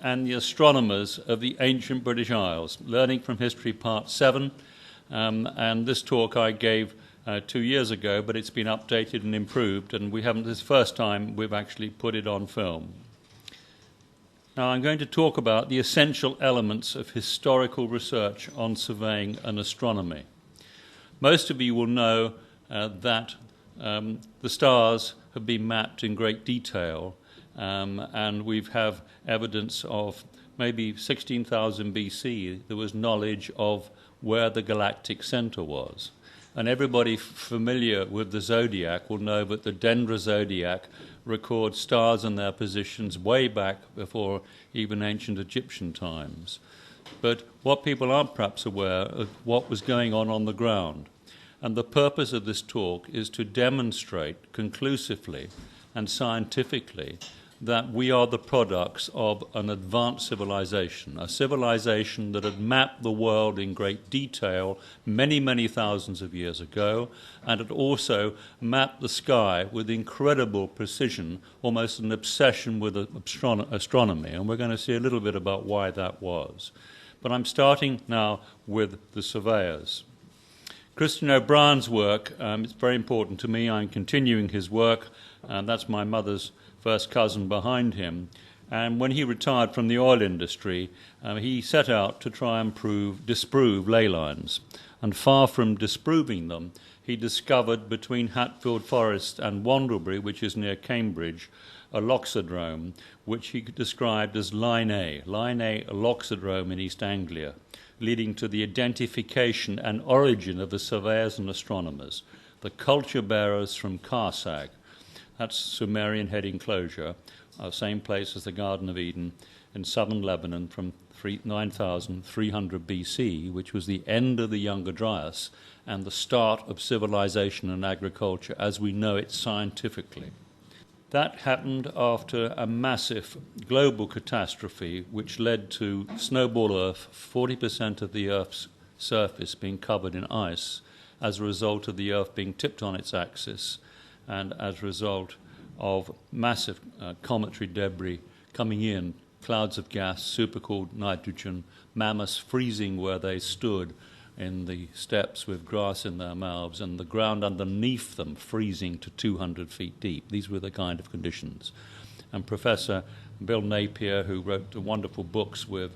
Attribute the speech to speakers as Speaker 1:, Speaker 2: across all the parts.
Speaker 1: And the Astronomers of the Ancient British Isles, Learning from History Part 7. And this talk I gave 2 years ago, but it's been updated and improved, and this is the first time we've actually put it on film. Now I'm going to talk about the essential elements of historical research on surveying and astronomy. Most of you will know that the stars have been mapped in great detail, and we have evidence of maybe 16,000 BC, there was knowledge of where the galactic center was. And everybody familiar with the zodiac will know that the Dendra zodiac records stars and their positions way back before even ancient Egyptian times. But what people aren't perhaps aware of what was going on the ground. And the purpose of this talk is to demonstrate conclusively and scientifically that we are the products of an advanced civilization, a civilization that had mapped the world in great detail many, many thousands of years ago, and had also mapped the sky with incredible precision, almost an obsession with astronomy. And we're going to see a little bit about why that was. But I'm starting now with the surveyors. Christian O'Brien's work, it's very important to me. I'm continuing his work, and that's my mother's first cousin behind him. And when he retired from the oil industry, he set out to try and disprove ley lines. And far from disproving them, he discovered between Hatfield Forest and Wandlebury, which is near Cambridge, a loxodrome, which he described as Line A loxodrome in East Anglia, leading to the identification and origin of the surveyors and astronomers, the culture bearers from Kharsag. That's Sumerian head enclosure, same place as the Garden of Eden in southern Lebanon from 9,300 BC, which was the end of the Younger Dryas and the start of civilization and agriculture as we know it scientifically. That happened after a massive global catastrophe which led to snowball Earth, 40% of the Earth's surface being covered in ice as a result of the Earth being tipped on its axis, and as a result of massive cometary debris coming in, clouds of gas, supercooled nitrogen, mammoths freezing where they stood in the steppes with grass in their mouths, and the ground underneath them freezing to 200 feet deep. These were the kind of conditions. And Professor Bill Napier, who wrote wonderful books with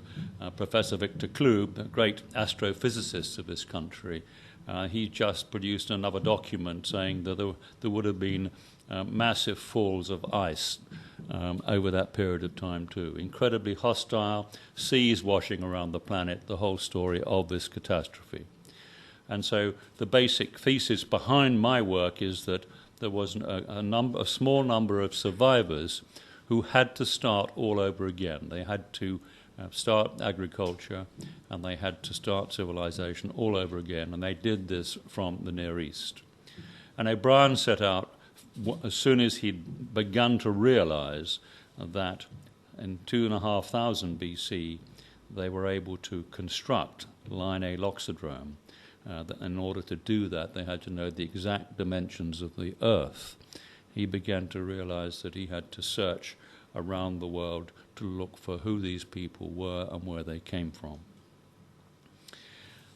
Speaker 1: Professor Victor Klug, a great astrophysicist of this country, he just produced another document saying that there would have been massive falls of ice over that period of time too. Incredibly hostile, seas washing around the planet, the whole story of this catastrophe. And so the basic thesis behind my work is that there was a small number of survivors who had to start all over again. They had to start agriculture, and they had to start civilization all over again, and they did this from the Near East. And O'Brien set out, as soon as he'd begun to realize that in 2,500 BC they were able to construct Line A loxodrome. In order to do that, they had to know the exact dimensions of the Earth. He began to realize that he had to search around the world to look for who these people were and where they came from.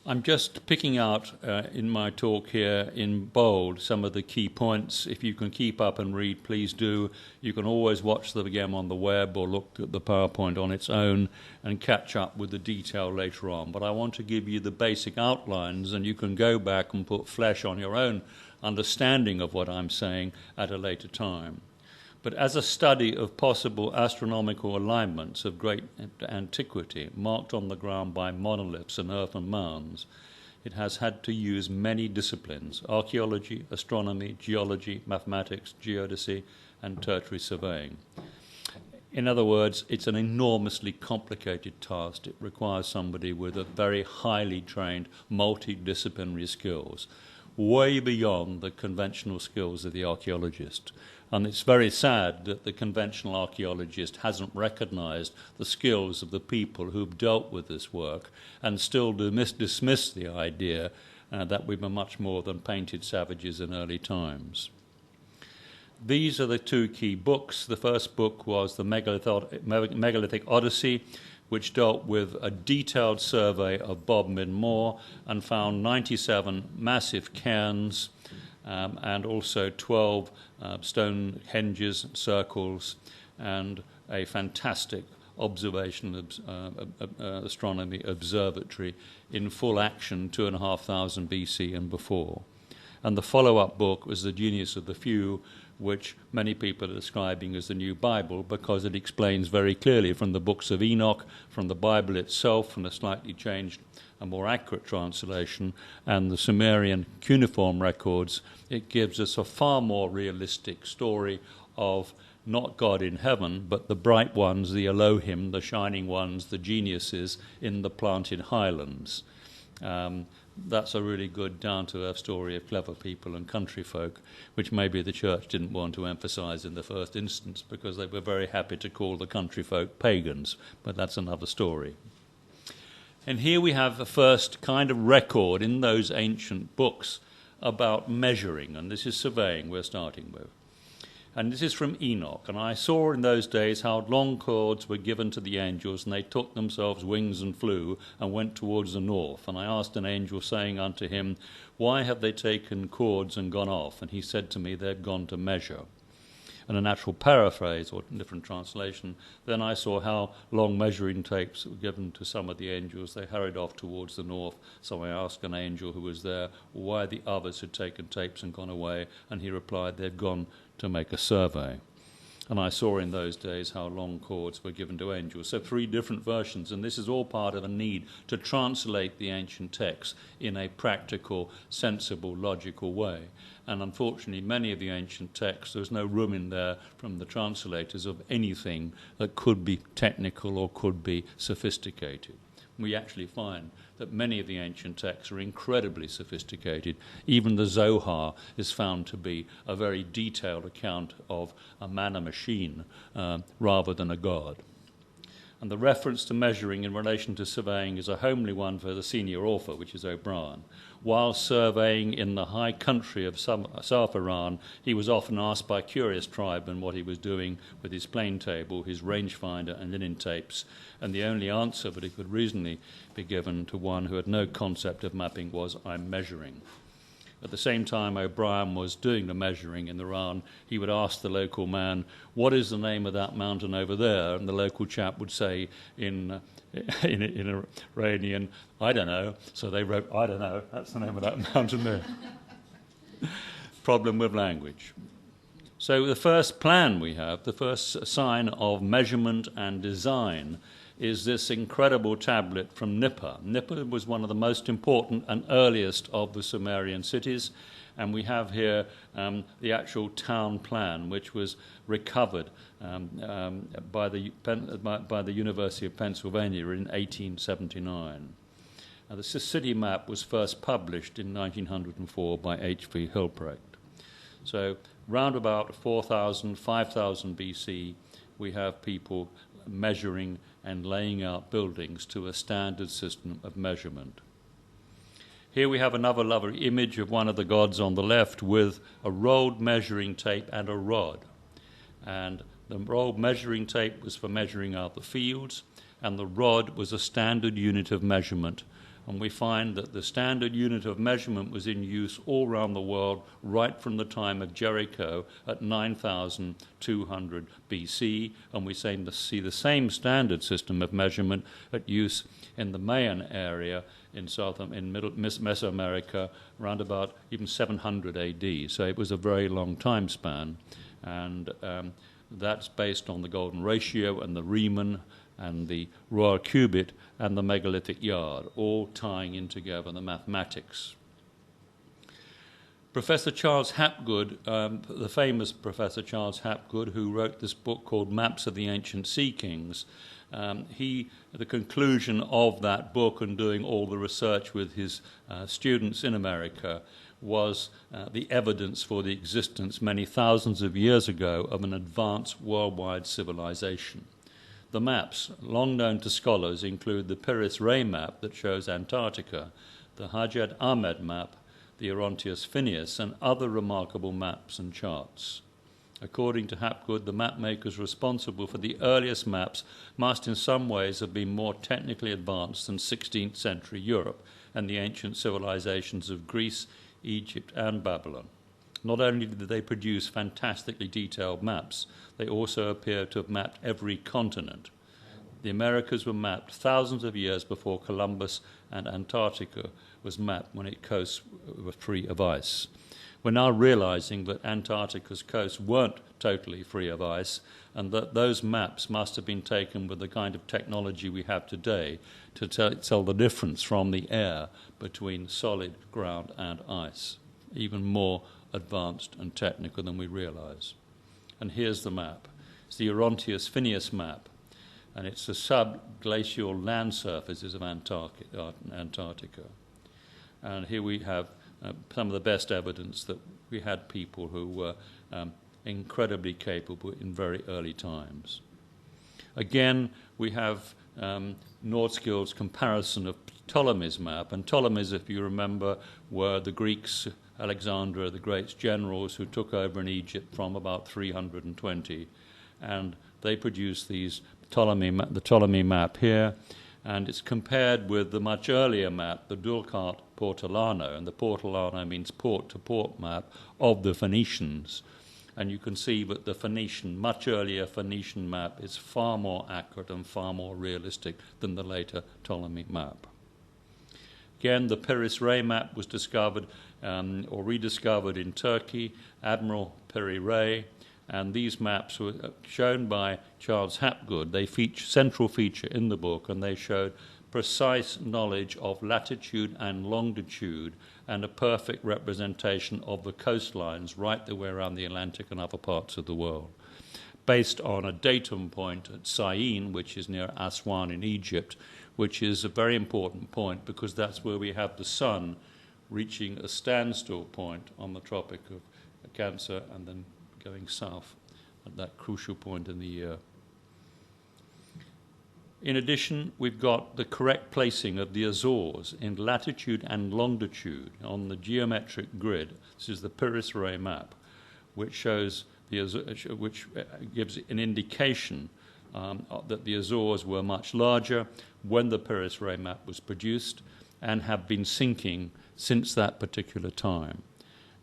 Speaker 1: I'm just picking out in my talk here in bold some of the key points. If you can keep up and read, please do. You can always watch them again on the web or look at the PowerPoint on its own and catch up with the detail later on. But I want to give you the basic outlines, and you can go back and put flesh on your own understanding of what I'm saying at a later time. But as a study of possible astronomical alignments of great antiquity, marked on the ground by monoliths and earthen mounds, it has had to use many disciplines: archaeology, astronomy, geology, mathematics, geodesy, and tertiary surveying. In other words, it's an enormously complicated task. It requires somebody with a very highly trained, multidisciplinary skills, way beyond the conventional skills of the archaeologist. And it's very sad that the conventional archaeologist hasn't recognized the skills of the people who've dealt with this work and still dismiss the idea that we were much more than painted savages in early times. These are the two key books. The first book was the Megalithic Odyssey, which dealt with a detailed survey of Bodmin Moor and found 97 massive cairns and also 12 stone henges, circles, and a fantastic observation astronomy observatory in full action 2,500 BC and before. And the follow-up book was The Genius of the Few, which many people are describing as the new Bible because it explains very clearly from the books of Enoch, from the Bible itself, from a slightly changed and more accurate translation, and the Sumerian cuneiform records. It gives us a far more realistic story of not God in heaven, but the bright ones, the Elohim, the shining ones, the geniuses in the planted highlands. That's a really good down-to-earth story of clever people and country folk, which maybe the church didn't want to emphasize in the first instance because they were very happy to call the country folk pagans, but that's another story. And here we have the first kind of record in those ancient books about measuring, and this is surveying we're starting with. And this is from Enoch. And I saw in those days how long cords were given to the angels, and they took themselves wings and flew, and went towards the north. And I asked an angel, saying unto him, Why have they taken cords and gone off? And he said to me, They've gone to measure. And an actual paraphrase, or different translation, then I saw how long measuring tapes were given to some of the angels. They hurried off towards the north. So I asked an angel who was there why the others had taken tapes and gone away, and he replied, They've gone to make a survey. And I saw in those days how long cords were given to angels. So 3 different versions, and this is all part of a need to translate the ancient texts in a practical, sensible, logical way. And unfortunately, many of the ancient texts, there's no room in there from the translators of anything that could be technical or could be sophisticated. We actually find that many of the ancient texts are incredibly sophisticated. Even the Zohar is found to be a very detailed account of a man, a machine, rather than a god. And the reference to measuring in relation to surveying is a homely one for the senior author, which is O'Brien. While surveying in the high country of South Iran, he was often asked by curious tribesmen what he was doing with his plane table, his rangefinder and linen tapes, and the only answer that he could reasonably be given to one who had no concept of mapping was, I'm measuring. At the same time O'Brien was doing the measuring in Iran, he would ask the local man, what is the name of that mountain over there? And the local chap would say in Iranian, I don't know. So they wrote, I don't know, that's the name of that mountain there. Problem with language. So the first plan we have, the first sign of measurement and design, is this incredible tablet from Nippur. Nippur was one of the most important and earliest of the Sumerian cities, and we have here the actual town plan, which was recovered by the University of Pennsylvania in 1879. The city map was first published in 1904 by H.V. Hilprecht. So round about 4,000, 5,000 BC, we have people measuring and laying out buildings to a standard system of measurement. Here we have another lovely image of one of the gods on the left with a rolled measuring tape and a rod. And the rolled measuring tape was for measuring out the fields, and the rod was a standard unit of measurement. And we find that the standard unit of measurement was in use all around the world right from the time of Jericho at 9,200 BC, and we see the same standard system of measurement at use in the Mayan area in Mesoamerica around about even 700 AD. So it was a very long time span, and that's based on the golden ratio and the Riemann and the royal cubit and the megalithic yard, all tying in together the mathematics. Professor Charles Hapgood, the famous Professor Charles Hapgood, who wrote this book called Maps of the Ancient Sea Kings, the conclusion of that book and doing all the research with his students in America was the evidence for the existence many thousands of years ago of an advanced worldwide civilization. The maps, long known to scholars, include the Pires Ray map that shows Antarctica, the Hajjat Ahmed map, the Orontius Phineus, and other remarkable maps and charts. According to Hapgood, the map makers responsible for the earliest maps must in some ways have been more technically advanced than 16th century Europe and the ancient civilizations of Greece, Egypt, and Babylon. Not only did they produce fantastically detailed maps, they also appear to have mapped every continent. The Americas were mapped thousands of years before Columbus, and Antarctica was mapped when its coasts were free of ice. We're now realizing that Antarctica's coasts weren't totally free of ice, and that those maps must have been taken with the kind of technology we have today to tell the difference from the air between solid ground and ice, even more advanced and technical than we realize. And here's the map. It's the Orontius Phineas map, and it's the subglacial land surfaces of Antarctica. And here we have some of the best evidence that we had people who were incredibly capable in very early times. Again, we have Nordskild's comparison of Ptolemy's map, and Ptolemy's, if you remember, were the Greeks, Alexander the Great's generals who took over in Egypt from about 320, and they produced the Ptolemy map here, and it's compared with the much earlier map, the Dulcart Portolano, and the Portolano means port-to-port map of the Phoenicians. And you can see that the much earlier Phoenician map is far more accurate and far more realistic than the later Ptolemy map. Again, the Piri-Reis map was discovered or rediscovered in Turkey, Admiral Piri-Reis, and these maps were shown by Charles Hapgood. They central feature in the book, and they showed precise knowledge of latitude and longitude and a perfect representation of the coastlines right the way around the Atlantic and other parts of the world, based on a datum point at Syene, which is near Aswan in Egypt, which is a very important point because that's where we have the sun reaching a standstill point on the Tropic of Cancer and then going south at that crucial point in the year. In addition, we've got the correct placing of the Azores in latitude and longitude on the geometric grid. This is the Piri-Reis map, which shows which gives an indication that the Azores were much larger when the Piri-Reis map was produced and have been sinking since that particular time.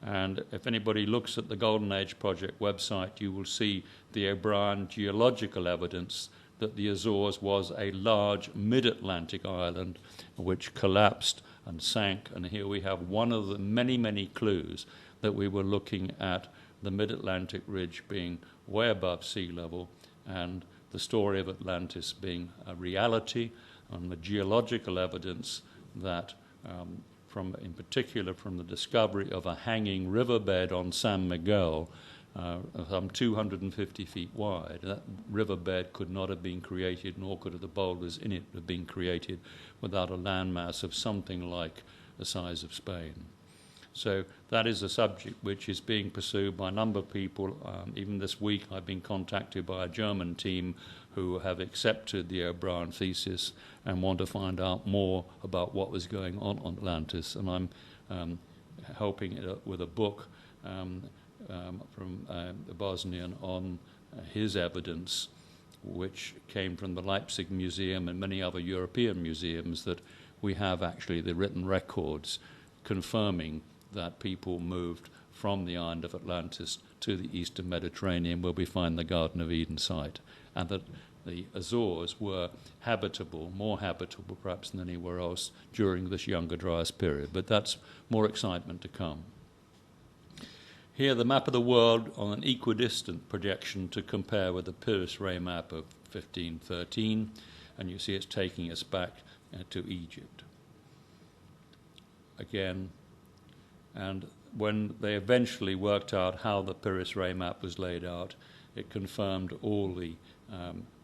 Speaker 1: And if anybody looks at the Golden Age Project website, you will see the O'Brien geological evidence that the Azores was a large mid-Atlantic island which collapsed and sank. And here we have one of the many, many clues that we were looking at the mid-Atlantic ridge being way above sea level and the story of Atlantis being a reality, and the geological evidence that in particular from the discovery of a hanging riverbed on San Miguel, some 250 feet wide. That riverbed could not have been created, nor could the boulders in it have been created without a landmass of something like the size of Spain. So that is a subject which is being pursued by a number of people. Even this week I've been contacted by a German team who have accepted the O'Brien thesis and want to find out more about what was going on Atlantis. And I'm helping it with a book from the Bosnian on his evidence, which came from the Leipzig Museum and many other European museums, that we have actually the written records confirming that people moved from the island of Atlantis to the eastern Mediterranean, where we find the Garden of Eden site, and that the Azores were habitable, more habitable perhaps than anywhere else during this Younger Dryas period. But that's more excitement to come. Here, the map of the world on an equidistant projection to compare with the Piri-Reis map of 1513, and you see it's taking us back to Egypt. Again, and when they eventually worked out how the Piri-Reis map was laid out, it confirmed all the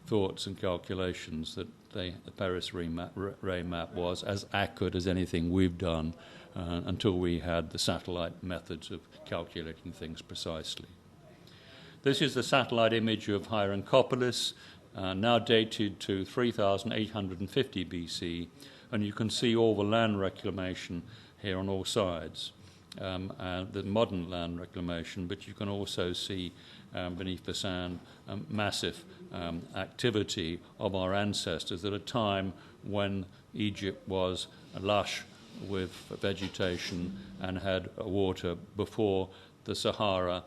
Speaker 1: thoughts and calculations that the Piri-Reis map was as accurate as anything we've done until we had the satellite methods of calculating things precisely. This is the satellite image of Hierakonpolis, now dated to 3850 BC, and you can see all the land reclamation here on all sides. and the modern land reclamation, but you can also see beneath the sand massive activity of our ancestors at a time when Egypt was lush with vegetation and had water before the Sahara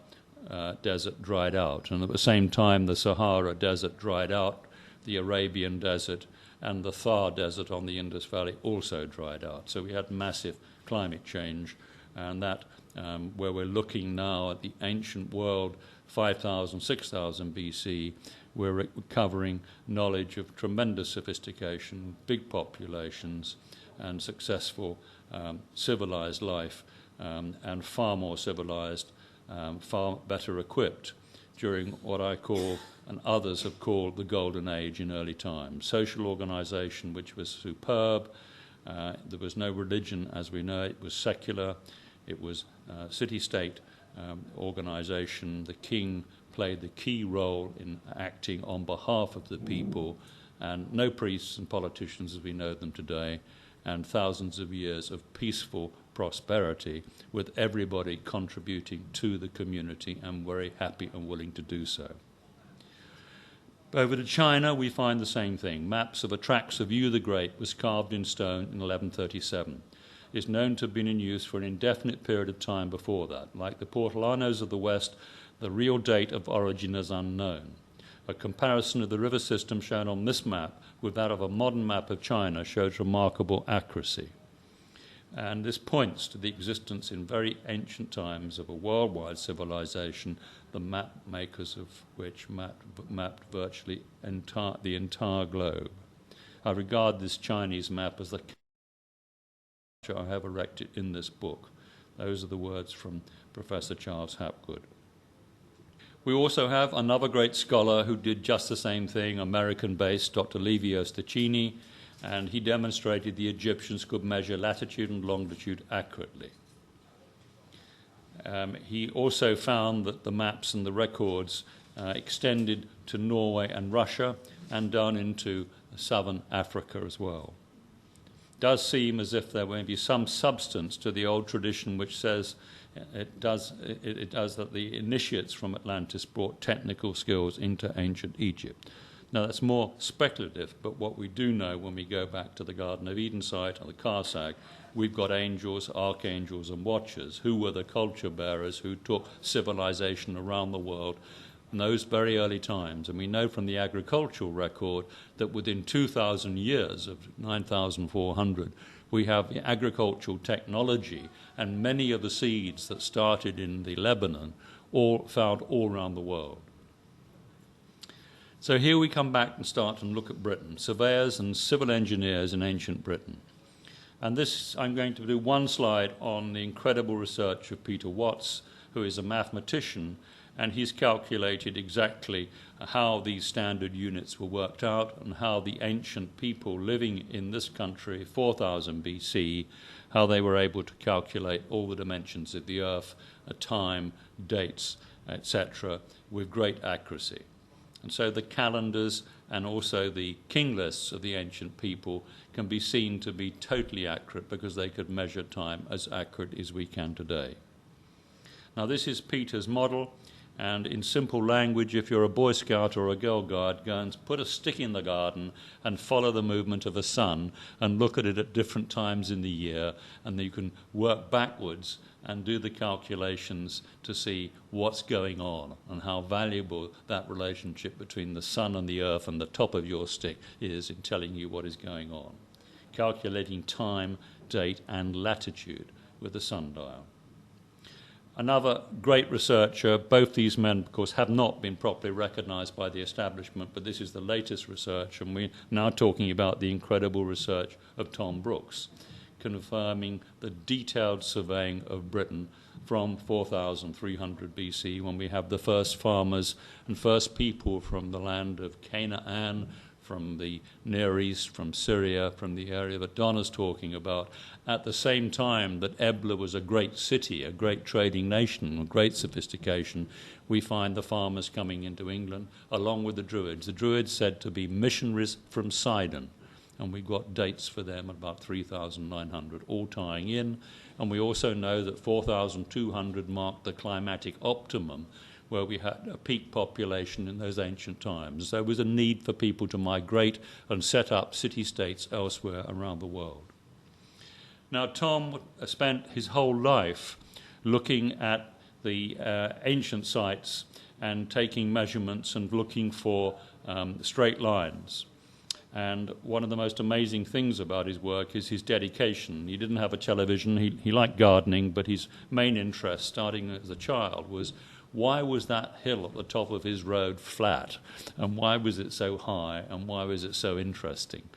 Speaker 1: desert dried out. And at the same time the Sahara desert dried out, the Arabian desert and the Thar desert on the Indus Valley also dried out. So we had massive climate change, and that where we're looking now at the ancient world, 5,000, 6,000 BC, we're recovering knowledge of tremendous sophistication, big populations, and successful civilized life, and far more civilized, far better equipped during what I call, and others have called, the Golden Age in early times. Social organization which was superb. There was no religion as we know it. It was secular. It was city-state organization. The king played the key role in acting on behalf of the people, and no priests and politicians as we know them today, and thousands of years of peaceful prosperity with everybody contributing to the community and very happy and willing to do so. Over to China, we find the same thing. Maps of Atraxa View the Great was carved in stone in 1137. It's known to have been in use for an indefinite period of time before that. Like the Portolanos of the West, the real date of origin is unknown. A comparison of the river system shown on this map with that of a modern map of China shows remarkable accuracy. And this points to the existence in very ancient times of a worldwide civilization, the map makers of which mapped virtually the entire globe. I regard this Chinese map as the I have erected in this book. Those are the words from Professor Charles Hapgood. We also have another great scholar who did just the same thing, American-based Dr. Livio Stetchini, and he demonstrated the Egyptians could measure latitude and longitude accurately. He also found that the maps and the records extended to Norway and Russia and down into southern Africa as well. It does seem as if there may be some substance to the old tradition which says it does that the initiates from Atlantis brought technical skills into ancient Egypt. Now that's more speculative, but what we do know when we go back to the Garden of Eden site or the Kharsag, we've got angels, archangels and watchers who were the culture bearers who took civilization around the world in those very early times. And we know from the agricultural record that within 2,000 years of 9,400, we have the agricultural technology and many of the seeds that started in the Lebanon all found all around the world. So here we come back and start and look at Britain, surveyors and civil engineers in ancient Britain. And this, I'm going to do one slide on the incredible research of Peter Watts, who is a mathematician, and he's calculated exactly how these standard units were worked out and how the ancient people living in this country, 4000 BC, how they were able to calculate all the dimensions of the Earth, time, dates, etc., with great accuracy. And so the calendars and also the king lists of the ancient people can be seen to be totally accurate because they could measure time as accurate as we can today. Now this is Peter's model, and in simple language, if you're a Boy Scout or a Girl Guide, go and put a stick in the garden and follow the movement of a sun and look at it at different times in the year, and then you can work backwards and do the calculations to see what's going on and how valuable that relationship between the sun and the earth and the top of your stick is in telling you what is going on. Calculating time, date, and latitude with the sundial. Another great researcher, both these men, of course, have not been properly recognized by the establishment, but this is the latest research, and we're now talking about the incredible research of Thom Brooks, confirming the detailed surveying of Britain from 4300 BC, when we have the first farmers and first people from the land of Canaan, from the Near East, from Syria, from the area that Donna's talking about, at the same time that Ebla was a great city, a great trading nation, a great sophistication, we find the farmers coming into England along with the Druids. The Druids said to be missionaries from Sidon, and we've got dates for them at about 3,900, all tying in. And we also know that 4,200 marked the climatic optimum, where we had a peak population in those ancient times. There was a need for people to migrate and set up city-states elsewhere around the world. Now, Thom spent his whole life looking at the ancient sites and taking measurements and looking for straight lines. And one of the most amazing things about his work is his dedication. He didn't have a television. He liked gardening, but his main interest, starting as a child, was why was that hill at the top of his road flat? And why was it so high? And why was it so interesting?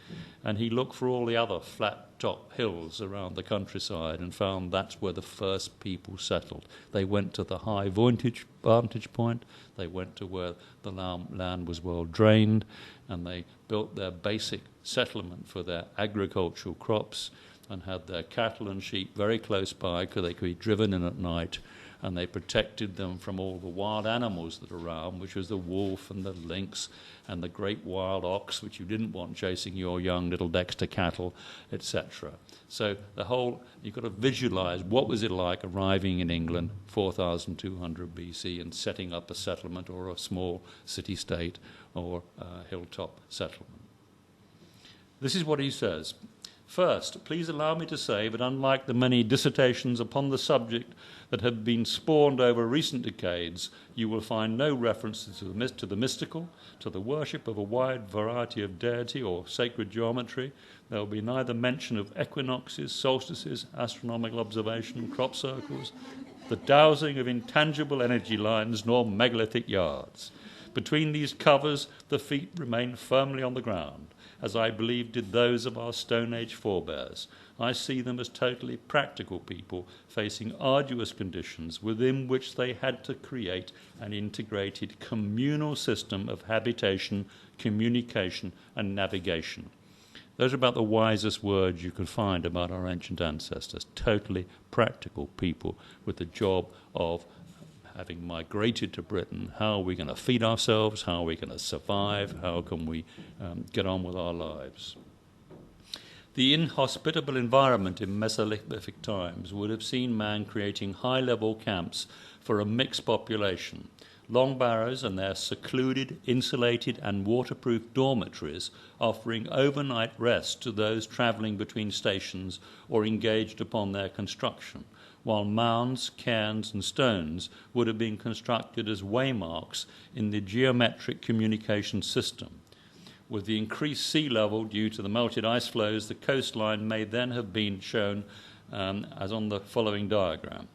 Speaker 1: And he looked for all the other flat-top hills around the countryside and found that's where the first people settled. They went to the high vantage point. They went to where the land was well drained, and they built their basic settlement for their agricultural crops and had their cattle and sheep very close by because they could be driven in at night. And they protected them from all the wild animals that are around, which was the wolf and the lynx and the great wild ox, which you didn't want chasing your young little Dexter cattle, etc. So the whole, you've got to visualize what was it like arriving in England 4,200 BC and setting up a settlement or a small city-state or a hilltop settlement. This is what he says. First, please allow me to say that unlike the many dissertations upon the subject that have been spawned over recent decades, you will find no references to the mystical, to the worship of a wide variety of deity or sacred geometry. There will be neither mention of equinoxes, solstices, astronomical observation, crop circles, the dowsing of intangible energy lines, nor megalithic yards. Between these covers, the feet remain firmly on the ground, as I believe did those of our Stone Age forebears. I see them as totally practical people facing arduous conditions within which they had to create an integrated communal system of habitation, communication, and navigation. Those are about the wisest words you can find about our ancient ancestors. Totally practical people with the job of having migrated to Britain. How are we going to feed ourselves? How are we going to survive? How can we get on with our lives? The inhospitable environment in Mesolithic times would have seen man creating high-level camps for a mixed population. Long barrows and their secluded, insulated and waterproof dormitories offering overnight rest to those travelling between stations or engaged upon their construction, while mounds, cairns and stones would have been constructed as waymarks in the geometric communication system. With the increased sea level due to the melted ice flows, the coastline may then have been shown as on the following diagram.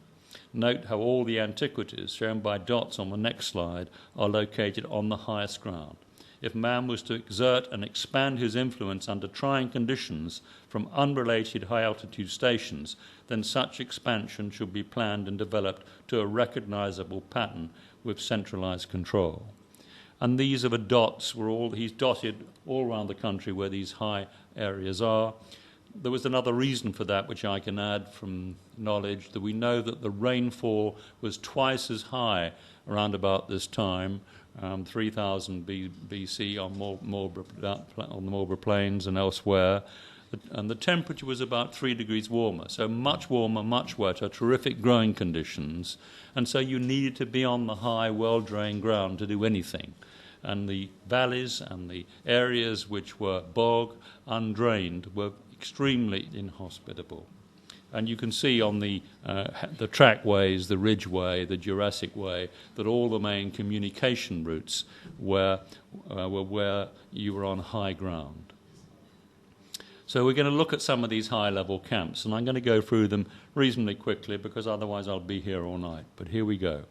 Speaker 1: Note how all the antiquities, shown by dots on the next slide, are located on the highest ground. If man was to exert and expand his influence under trying conditions from unrelated high-altitude stations, then such expansion should be planned and developed to a recognizable pattern with centralized control. And these are the dots, he's dotted all around the country where these high areas are. There was another reason for that, which I can add from knowledge, that we know that the rainfall was twice as high around about this time, 3000 BC on the Marlborough Plains and elsewhere, and the temperature was about 3 degrees warmer, so much warmer, much wetter, terrific growing conditions, and so you needed to be on the high, well-drained ground to do anything. And the valleys and the areas which were bog, undrained, were extremely inhospitable. And you can see on the trackways, the Ridgeway, the Jurassic Way, that all the main communication routes were where you were on high ground. So we're going to look at some of these high-level camps, and I'm going to go through them reasonably quickly because otherwise I'll be here all night. But here we go.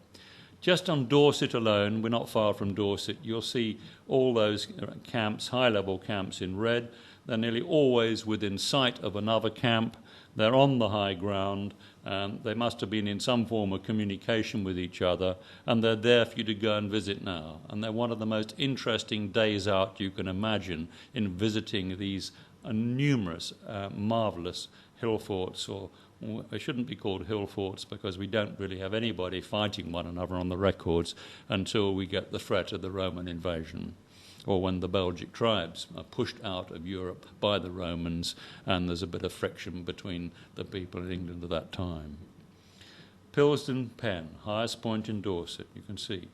Speaker 1: Just on Dorset alone, we're not far from Dorset, you'll see all those camps, high-level camps in red. They're nearly always within sight of another camp. They're on the high ground. They must have been in some form of communication with each other, and they're there for you to go and visit now. And they're one of the most interesting days out you can imagine in visiting these numerous, marvellous hill forts, or they shouldn't be called hill forts because we don't really have anybody fighting one another on the records until we get the threat of the Roman invasion. or when the Belgic tribes are pushed out of Europe by the Romans, and there's a bit of friction between the people in England at that time. Pilsden Pen, highest point in Dorset, you can see.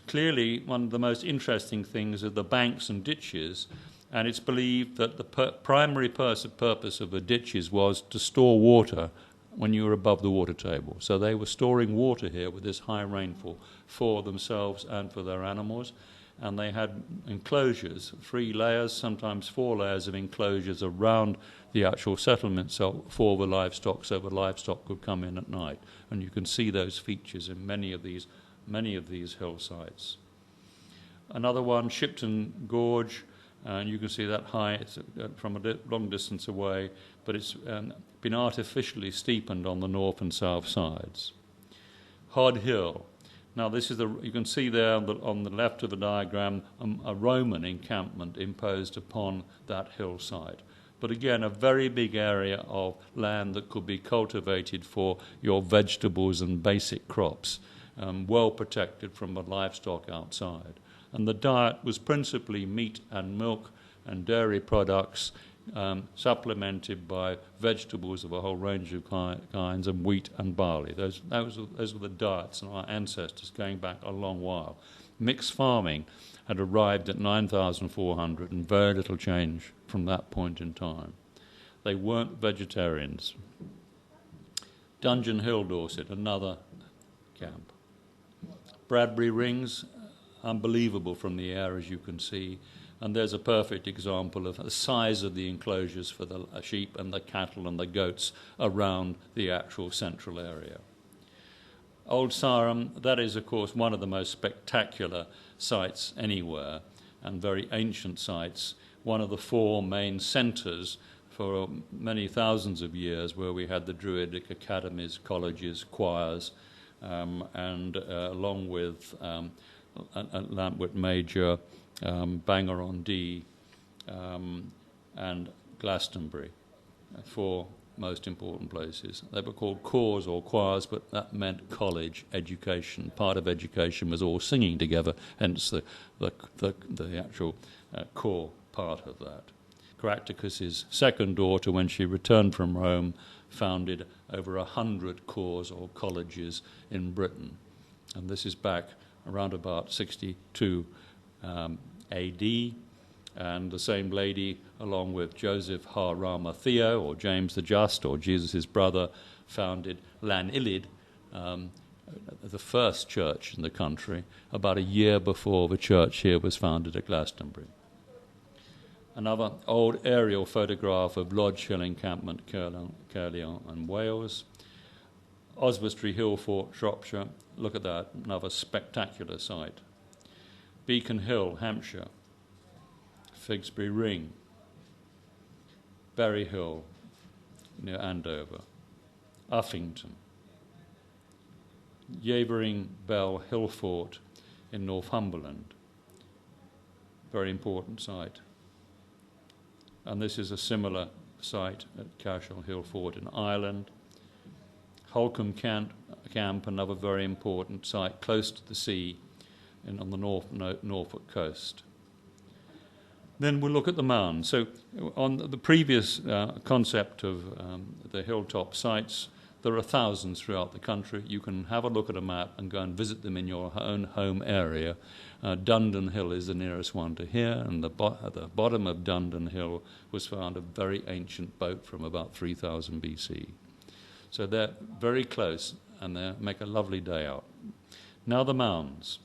Speaker 1: Clearly, one of the most interesting things are the banks and ditches, and it's believed that the primary purpose of the ditches was to store water when you were above the water table. So they were storing water here with this high rainfall for themselves and for their animals, and they had enclosures, 3 layers, sometimes 4 layers of enclosures around the actual settlement for the livestock, so the livestock could come in at night. And you can see those features in many of these hill sites. Another one, Shipton Gorge, and you can see that high. It's from a long distance away, but it's been artificially steepened on the north and south sides. Hod Hill. Now this is you can see there on the left of the diagram a Roman encampment imposed upon that hillside. But again, a very big area of land that could be cultivated for your vegetables and basic crops, well protected from the livestock outside. And the diet was principally meat and milk and dairy products, supplemented by vegetables of a whole range of kinds, and wheat and barley. Those were the diets of our ancestors going back a long while. Mixed farming had arrived at 9,400, and very little change from that point in time. They weren't vegetarians. Dungeon Hill, Dorset, another camp. Bradbury Rings, unbelievable from the air, as you can see. And there's a perfect example of the size of the enclosures for the sheep and the cattle and the goats around the actual central area. Old Sarum, that is, of course, one of the most spectacular sites anywhere, and very ancient sites, one of the 4 main centres for many thousands of years, where we had the Druidic academies, colleges, choirs, and along with Lantwit Major, Bangor-on-Dee, and Glastonbury, 4 most important places. They were called corps or choirs, but that meant college education. Part of education was all singing together, hence the actual core part of that. Caractacus's second daughter, when she returned from Rome, founded over 100 corps or colleges in Britain. And this is back around about 62 AD, and the same lady, along with Joseph Har Rama Theo, or James the Just, or Jesus' brother, founded Llan Ilid, the first church in the country, about a year before the church here was founded at Glastonbury. Another old aerial photograph of Lodge Hill encampment, Caerleon and Wales. Oswestry Hill Fort, Shropshire. Look at that, another spectacular site. Beacon Hill, Hampshire. Figsbury Ring. Berry Hill, near Andover. Uffington. Yavering Bell Hill Fort in Northumberland. Very important site. And this is a similar site at Cashel Hill Fort in Ireland. Holcombe Camp, another very important site close to the sea on the Norfolk coast. Then we'll look at the mounds. So on the previous concept of the hilltop sites, there are thousands throughout the country. You can have a look at a map and go and visit them in your own home area. Dundon Hill is the nearest one to here, and at the bottom of Dundon Hill was found a very ancient boat from about 3000 BC. So they're very close, and they make a lovely day out. Now the mounds.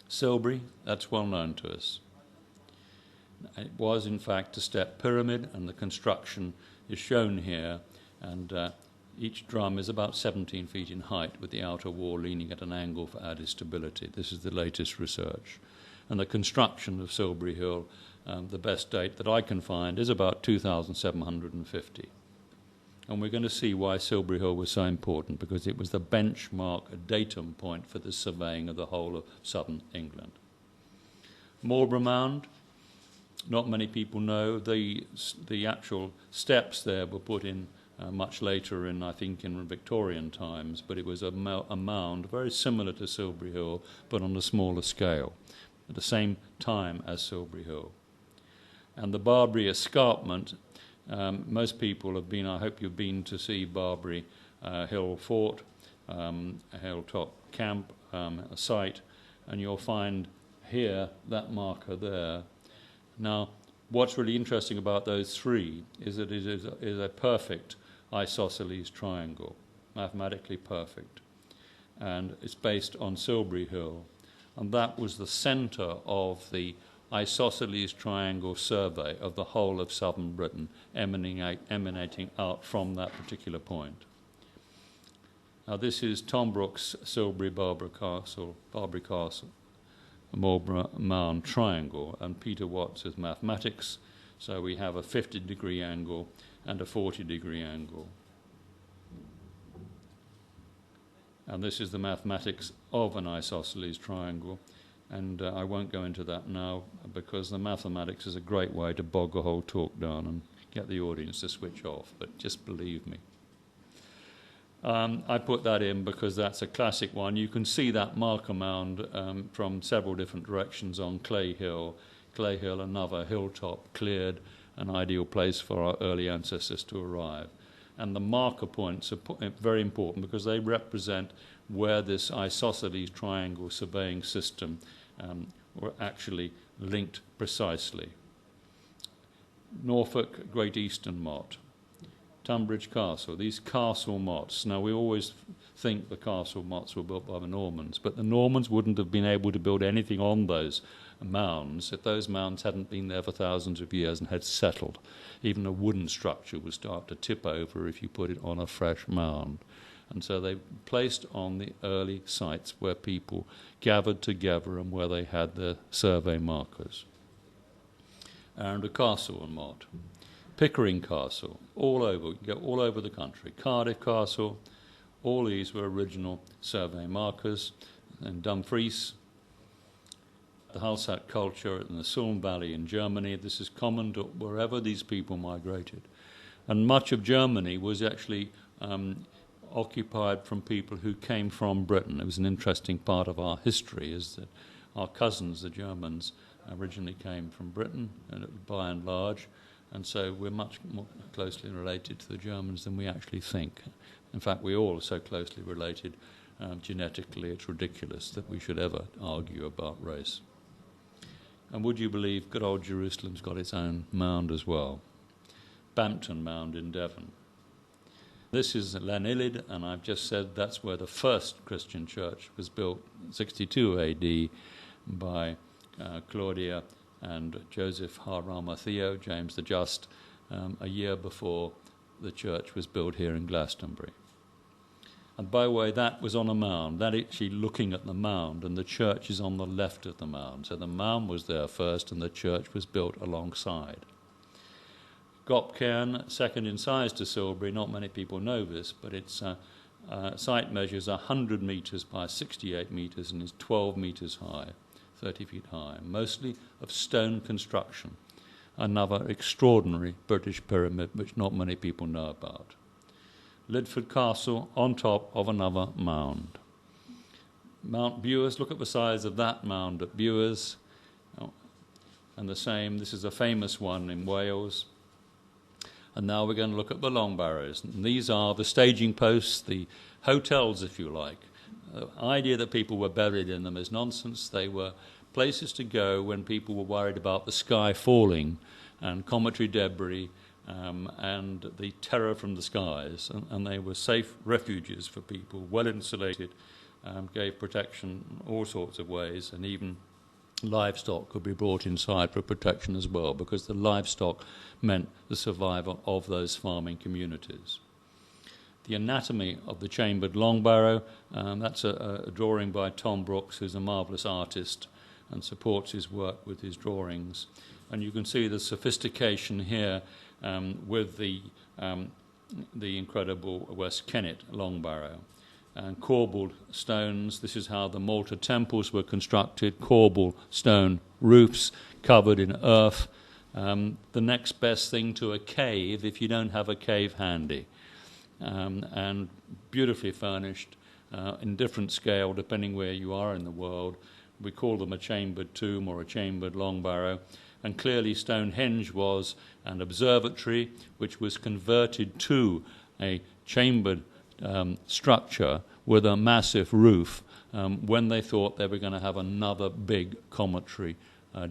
Speaker 1: Silbury, that's well known to us. It was, in fact, a step pyramid, and the construction is shown here, and each drum is about 17 feet in height, with the outer wall leaning at an angle for added stability. This is the latest research. And the construction of Silbury Hill, the best date that I can find, is about 2750. And we're going to see why Silbury Hill was so important, because it was the benchmark, a datum point for the surveying of the whole of southern England. Marlborough Mound, not many people know. The actual steps there were put in much later in, I think, in Victorian times, but it was a mound very similar to Silbury Hill, but on a smaller scale. at the same time as Silbury Hill. And the Barbary escarpment, most people have been, I hope you've been to see Barbary Hill Fort, a hilltop camp, a site, and you'll find here that marker there. Now, what's really interesting about those three is that it is a perfect isosceles triangle, mathematically perfect. And it's based on Silbury Hill. And that was the centre of the isosceles triangle survey of the whole of southern Britain, emanating out from that particular point. Now this is Tom Brooks' Silbury Barbary Castle, Marlborough Mound triangle, and Peter Watts' mathematics. So we have a 50-degree angle and a 40-degree angle. And this is the mathematics of an isosceles triangle. And I won't go into that now because the mathematics is a great way to bog the whole talk down and get the audience to switch off, but just believe me. I put that in because that's a classic one. You can see that marker mound from several different directions on Clay Hill. Clay Hill, another hilltop, cleared, an ideal place for our early ancestors to arrive. And the marker points are very important because they represent where this isosceles triangle surveying system were actually linked precisely. Norfolk, Great Eastern Motte, Tunbridge Castle, these castle mottes. Now, we always think the castle mottes were built by the Normans, but the Normans wouldn't have been able to build anything on those mounds if those mounds hadn't been there for thousands of years and had settled. Even a wooden structure would start to tip over if you put it on a fresh mound. And so they placed on the early sites where people gathered together and where they had their survey markers. And a castle and motte. Pickering Castle, all over, you go all over the country. Cardiff Castle, all these were original survey markers. And Dumfries, the Kharsag culture in the Sulm Valley in Germany, this is common to wherever these people migrated. And much of Germany was actually occupied from people who came from Britain. It was an interesting part of our history, is that our cousins, the Germans, originally came from Britain, by and large, and so we're much more closely related to the Germans than we actually think. In fact, we're all so closely related genetically, it's ridiculous that we should ever argue about race. And would you believe good old Jerusalem's got its own mound as well? Bampton Mound in Devon. This is Llanillid, and I've just said that's where the first Christian church was built, 62 AD, by Claudia and Joseph Haramathiyo, James the Just, a year before the church was built here in Glastonbury. And by the way, that was on a mound. That actually looking at the mound, and the church is on the left of the mound. So the mound was there first, and the church was built alongside. Gopcairn, second in size to Silbury. Not many people know this, but its site measures 100 metres by 68 metres and is 12 metres high, 30 feet high, mostly of stone construction. Another extraordinary British pyramid which not many people know about. Lidford Castle on top of another mound. Mount Bures, look at the size of that mound at Bures. And the same, this is a famous one in Wales. And now we're going to look at the Long Barrows. And these are the staging posts, the hotels, if you like. The idea that people were buried in them is nonsense. They were places to go when people were worried about the sky falling and cometary debris and the terror from the skies. And they were safe refuges for people, well insulated, gave protection in all sorts of ways, and even livestock could be brought inside for protection as well, because the livestock meant the survival of those farming communities. The anatomy of the chambered long barrow, that's a drawing by Tom Brooks, who's a marvellous artist and supports his work with his drawings. And you can see the sophistication here with the incredible West Kennet long barrow. And corbelled stones, this is how the Malta temples were constructed, corbelled stone roofs covered in earth. The next best thing to a cave if you don't have a cave handy. And beautifully furnished in different scale depending where you are in the world, We call them a chambered tomb or a chambered long barrow. And clearly Stonehenge was an observatory which was converted to a chambered structure with a massive roof when they thought they were going to have another big cometary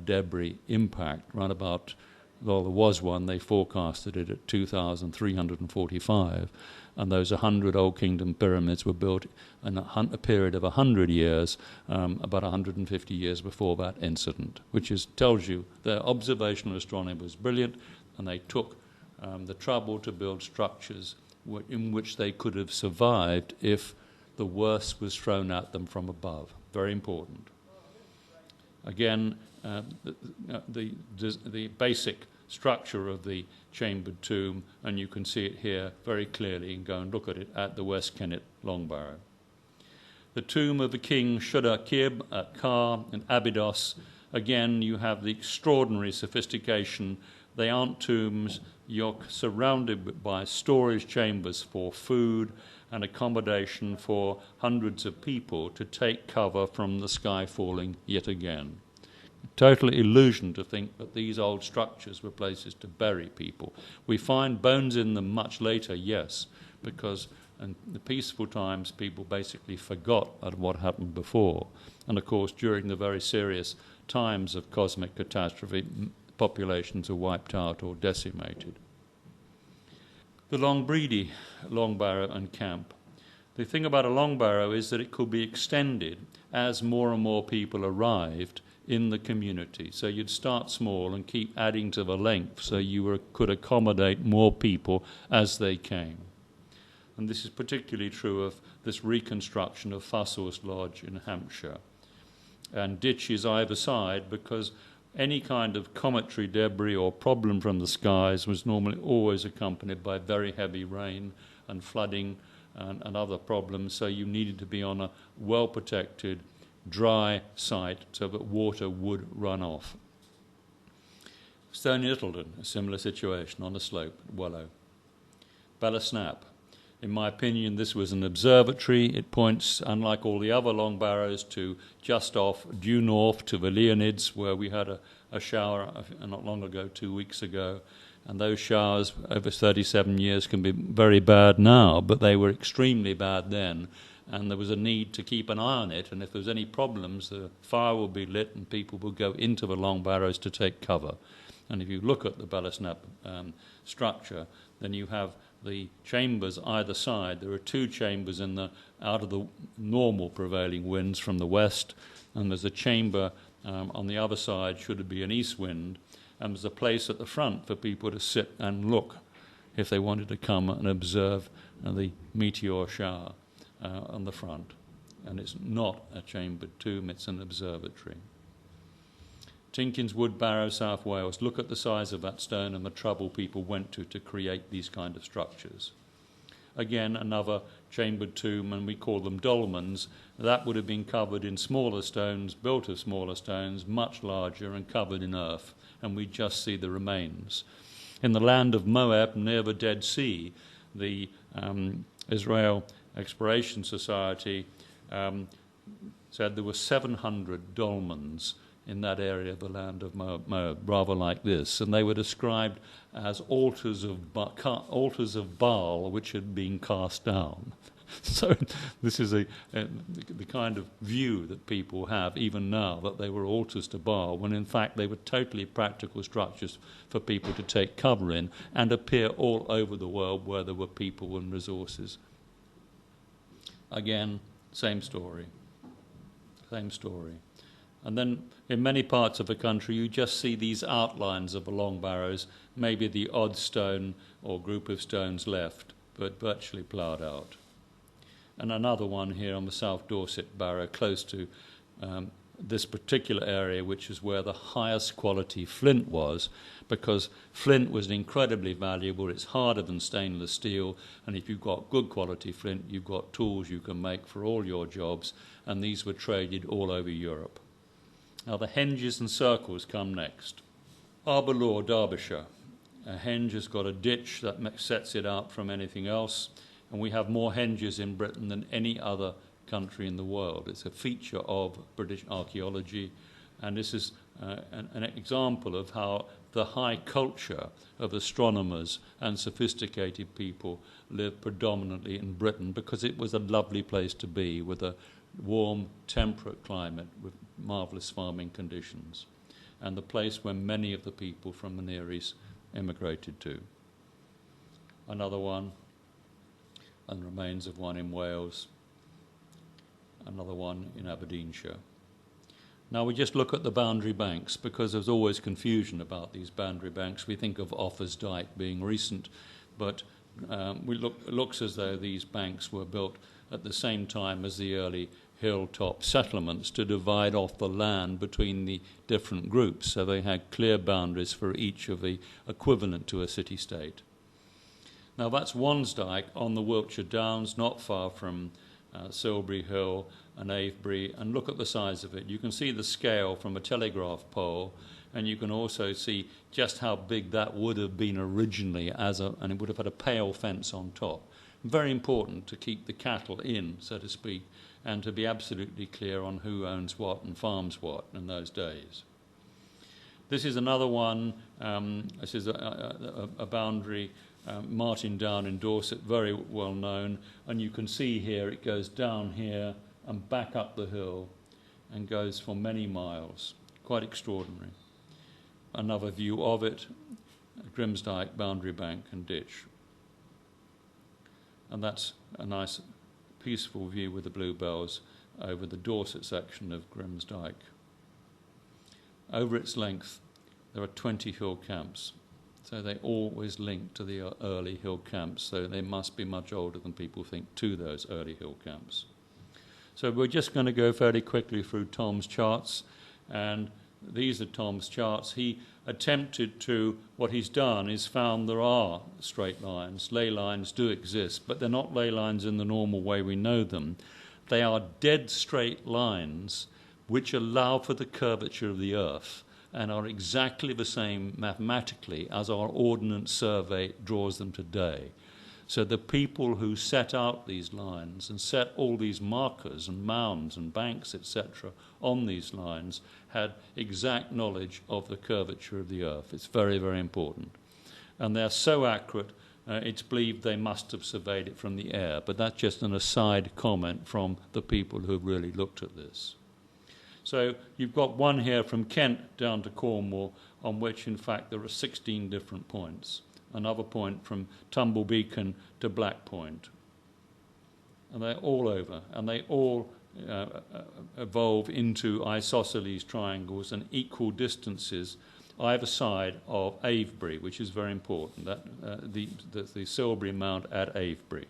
Speaker 1: debris impact. Right about, well, there was one, they forecasted it at 2,345, and those 100 Old Kingdom pyramids were built in a period of 100 years, about 150 years before that incident, which tells you their observational astronomy was brilliant, and they took the trouble to build structures in which they could have survived if the worst was thrown at them from above. Very important. Again, the basic structure of the chambered tomb, and you can see it here very clearly, and go and look at it at the West Kennet Long Barrow. The tomb of the king Shudakib at Kar and Abydos, again you have the extraordinary sophistication. They aren't tombs, you're surrounded by storage chambers for food and accommodation for hundreds of people to take cover from the sky falling yet again. Total illusion to think that these old structures were places to bury people. We find bones in them much later, yes, because in the peaceful times people basically forgot what happened before. And of course during the very serious times of cosmic catastrophe, populations are wiped out or decimated. The Longbredy long barrow and camp. The thing about a long barrow is that it could be extended as more and more people arrived in the community. So you'd start small and keep adding to the length so you could accommodate more people as they came. And this is particularly true of this reconstruction of Fussells Lodge in Hampshire. And ditches either side, because any kind of cometary debris or problem from the skies was normally always accompanied by very heavy rain and flooding and other problems, so you needed to be on a well-protected, dry site so that water would run off. Stony Littleton, a similar situation on a slope at Wellow. Ballasnap. In my opinion, this was an observatory. It points, unlike all the other long barrows, to just off due north to the Leonids, where we had a shower not long ago, 2 weeks ago. And those showers over 37 years can be very bad now, but they were extremely bad then. And there was a need to keep an eye on it, and if there was any problems, the fire would be lit and people would go into the long barrows to take cover. And if you look at the Ballasnap structure, then you have the chambers either side. There are two chambers out of the normal prevailing winds from the west, and there's a chamber on the other side should it be an east wind, and there's a place at the front for people to sit and look if they wanted to come and observe the meteor shower on the front. And it's not a chambered tomb, it's an observatory. Tinkins Wood Barrow, South Wales. Look at the size of that stone and the trouble people went to create these kind of structures. Again, another chambered tomb, and we call them dolmens. That would have been covered in smaller stones, built of smaller stones, much larger and covered in earth, and we just see the remains. In the land of Moab, near the Dead Sea, the Israel Exploration Society said there were 700 dolmens in that area of the land of Moab, rather like this, and they were described as altars of Baal which had been cast down. So this is the kind of view that people have even now, that they were altars to Baal, when in fact they were totally practical structures for people to take cover in and appear all over the world where there were people and resources. Again, same story. And then in many parts of the country you just see these outlines of the long barrows, maybe the odd stone or group of stones left, but virtually ploughed out. And another one here on the South Dorset Barrow, close to this particular area, which is where the highest quality flint was, because flint was incredibly valuable. It's harder than stainless steel, and if you've got good quality flint, you've got tools you can make for all your jobs, and these were traded all over Europe. Now the henges and circles come next. Arbour Law, Derbyshire. A henge has got a ditch that sets it out from anything else, and we have more henges in Britain than any other country in the world. It's a feature of British archaeology, and this is an example of how the high culture of astronomers and sophisticated people lived predominantly in Britain, because it was a lovely place to be, with a warm, temperate climate with marvellous farming conditions, and the place where many of the people from the Near East emigrated to. Another one, and remains of one in Wales, another one in Aberdeenshire. Now we just look at the boundary banks, because there's always confusion about these boundary banks. We think of Offa's Dyke being recent, but it looks as though these banks were built at the same time as the early hilltop settlements to divide off the land between the different groups, so they had clear boundaries for each of the equivalent to a city-state. Now that's Wansdyke on the Wiltshire Downs, not far from Silbury Hill and Avebury, and look at the size of it. You can see the scale from a telegraph pole, and you can also see just how big that would have been originally, and it would have had a pale fence on top. Very important to keep the cattle in, so to speak, and to be absolutely clear on who owns what and farms what in those days. This is another one. This is a boundary, Martin Down in Dorset, very well known, and you can see here it goes down here and back up the hill and goes for many miles. Quite extraordinary. Another view of it, Grimsdyke boundary bank and ditch. And that's a nice peaceful view with the bluebells over the Dorset section of Grimsdyke. Over its length there are 20 hill camps, so they always link to the early hill camps, so they must be much older than people think, to those early hill camps. So we're just going to go fairly quickly through Thom's charts, and these are Thom's charts. He attempted to, what he's done is found there are straight lines. Ley lines do exist, but they're not ley lines in the normal way we know them. They are dead straight lines which allow for the curvature of the Earth and are exactly the same mathematically as our Ordnance Survey draws them today. So the people who set out these lines and set all these markers and mounds and banks, etc., on these lines had exact knowledge of the curvature of the Earth. It's very, very important. And they're so accurate, it's believed they must have surveyed it from the air. But that's just an aside comment from the people who really looked at this. So you've got one here from Kent down to Cornwall, on which, in fact, there are 16 different points. Another point from Tumble Beacon to Black Point. And they're all over, and they all evolve into isosceles triangles and equal distances either side of Avebury, which is very important, the Silbury Mount at Avebury.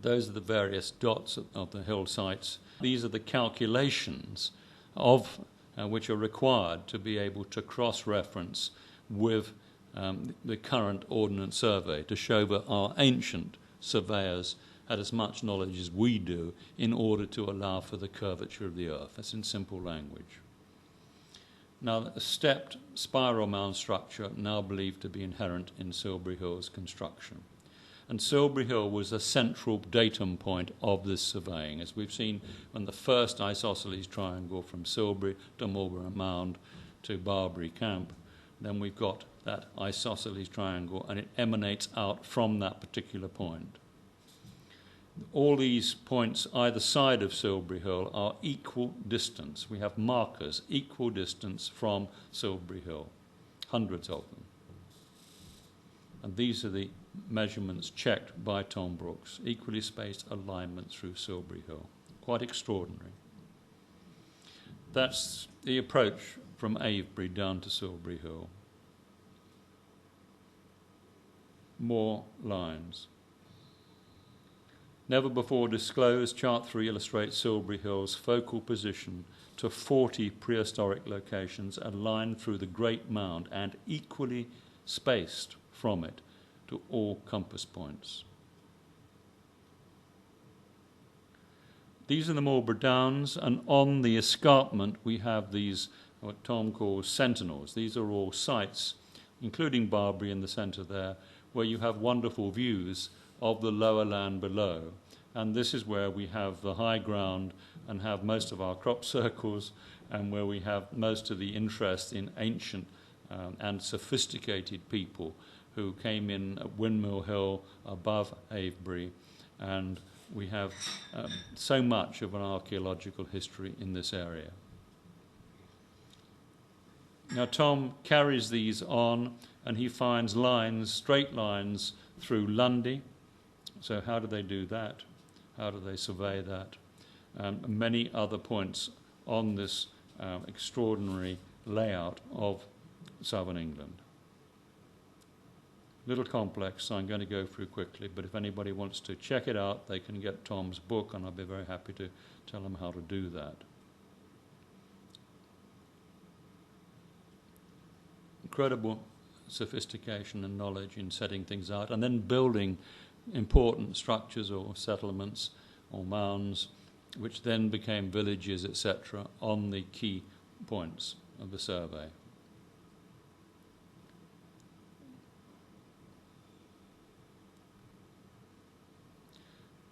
Speaker 1: Those are the various dots of the hill sites. These are the calculations of which are required to be able to cross-reference with the current Ordnance Survey to show that our ancient surveyors had as much knowledge as we do in order to allow for the curvature of the Earth. That's in simple language. Now, a stepped spiral mound structure now believed to be inherent in Silbury Hill's construction. And Silbury Hill was a central datum point of this surveying, as we've seen when the first isosceles triangle from Silbury to Marlborough Mound to Barbary Camp. Then we've got that isosceles triangle, and it emanates out from that particular point. All these points either side of Silbury Hill are equal distance. We have markers equal distance from Silbury Hill, hundreds of them. And these are the measurements checked by Tom Brooks, equally spaced alignments through Silbury Hill. Quite extraordinary. That's the approach from Avebury down to Silbury Hill. More lines. Never before disclosed, Chart 3 illustrates Silbury Hill's focal position to 40 prehistoric locations aligned through the Great Mound and equally spaced from it to all compass points. These are the Marlborough Downs, and on the escarpment we have these, what Tom calls sentinels. These are all sites, including Barbary in the centre there, where you have wonderful views of the lower land below. And this is where we have the high ground and have most of our crop circles, and where we have most of the interest in ancient and sophisticated people who came in at Windmill Hill above Avebury, and we have so much of an archaeological history in this area. Now Thom carries these on, and he finds lines, straight lines, through Lundy. So how do they do that? How do they survey that? Many other points on this extraordinary layout of southern England. Little complex, so I'm going to go through quickly, but if anybody wants to check it out, they can get Thom's book, and I'll be very happy to tell them how to do that. Incredible sophistication and knowledge in setting things out, and then building important structures or settlements or mounds, which then became villages, etc., on the key points of the survey.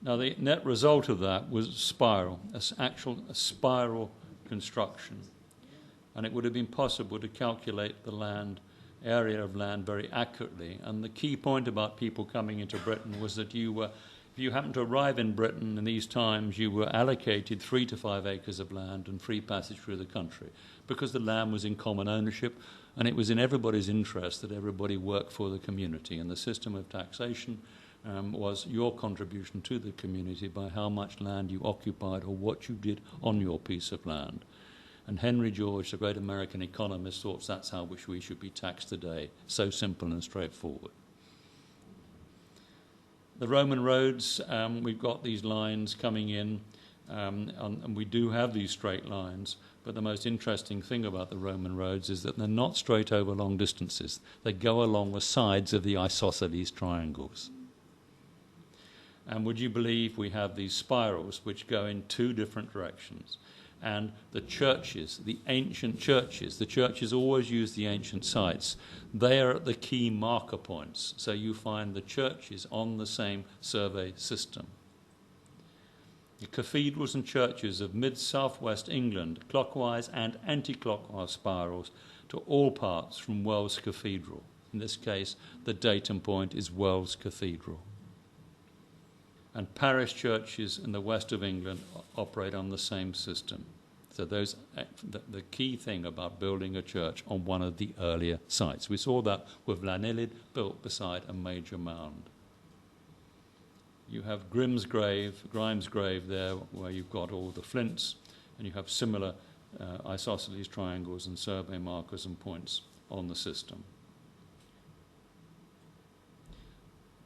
Speaker 1: Now, the net result of that was a spiral construction. And it would have been possible to calculate the area of land very accurately. And the key point about people coming into Britain was that if you happened to arrive in Britain in these times, you were allocated 3 to 5 acres of land and free passage through the country, because the land was in common ownership, and it was in everybody's interest that everybody worked for the community. And the system of taxation was your contribution to the community by how much land you occupied or what you did on your piece of land. And Henry George, the great American economist, thought that's how we should be taxed today. So simple and straightforward. The Roman roads, we've got these lines coming in, and we do have these straight lines, but the most interesting thing about the Roman roads is that they're not straight over long distances. They go along the sides of the isosceles triangles. And would you believe we have these spirals which go in 2 different directions? And the churches, the ancient churches, the churches always use the ancient sites. They are at the key marker points. So you find the churches on the same survey system. The cathedrals and churches of mid-southwest England, clockwise and anti-clockwise spirals to all parts from Wells Cathedral. In this case, the datum point is Wells Cathedral. And parish churches in the west of England operate on the same system. So the key thing about building a church on one of the earlier sites. We saw that with Llanillid, built beside a major mound. You have Grimes grave there, where you've got all the flints, and you have similar isosceles triangles and survey markers and points on the system.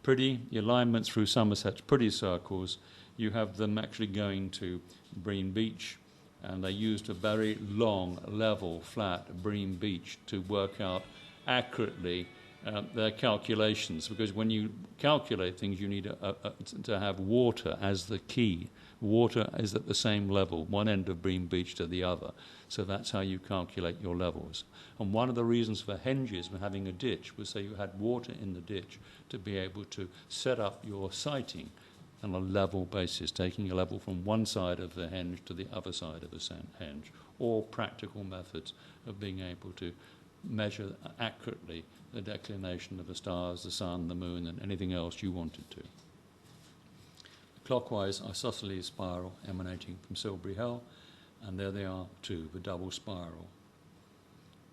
Speaker 1: Pretty, the alignments through Somerset's pretty circles, you have them actually going to Bream Beach, and they used a very long, level, flat Bream Beach to work out accurately their calculations, because when you calculate things, you need to have water as the key. Water is at the same level, one end of Bream Beach to the other. So that's how you calculate your levels. And one of the reasons for henges for having a ditch was so you had water in the ditch to be able to set up your siting on a level basis, taking a level from one side of the henge to the other side of the henge, or practical methods of being able to measure accurately the declination of the stars, the sun, the moon, and anything else you wanted to. Clockwise isosceles spiral emanating from Silbury Hill, and there they are too, the double spiral.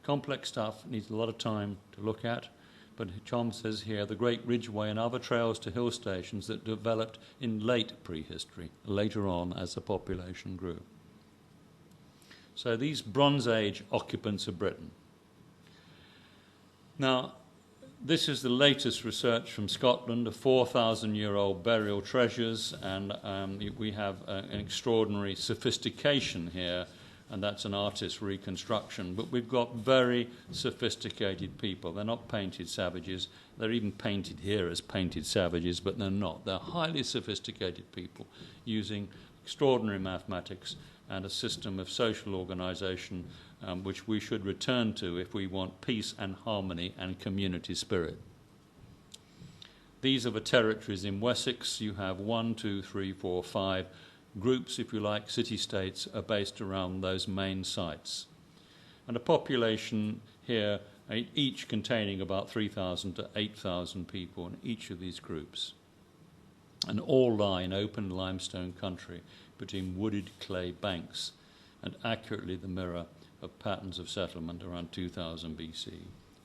Speaker 1: Complex stuff, needs a lot of time to look at, but Thom says here the Great Ridgeway and other trails to hill stations that developed in late prehistory, later on as the population grew. So these Bronze Age occupants of Britain. Now, this is the latest research from Scotland of 4,000-year-old burial treasures, and we have an extraordinary sophistication here, and that's an artist's reconstruction. But we've got very sophisticated people. They're not painted savages. They're even painted here as painted savages, but they're not. They're highly sophisticated people using extraordinary mathematics and a system of social organisation which we should return to if we want peace and harmony and community spirit. These are the territories in Wessex. You have 1, 2, 3, 4, 5 groups, if you like, city-states are based around those main sites. And a population here, each containing about 3,000 to 8,000 people in each of these groups. And all lie in open limestone country between wooded clay banks, and accurately the mirror of patterns of settlement around 2000 BC,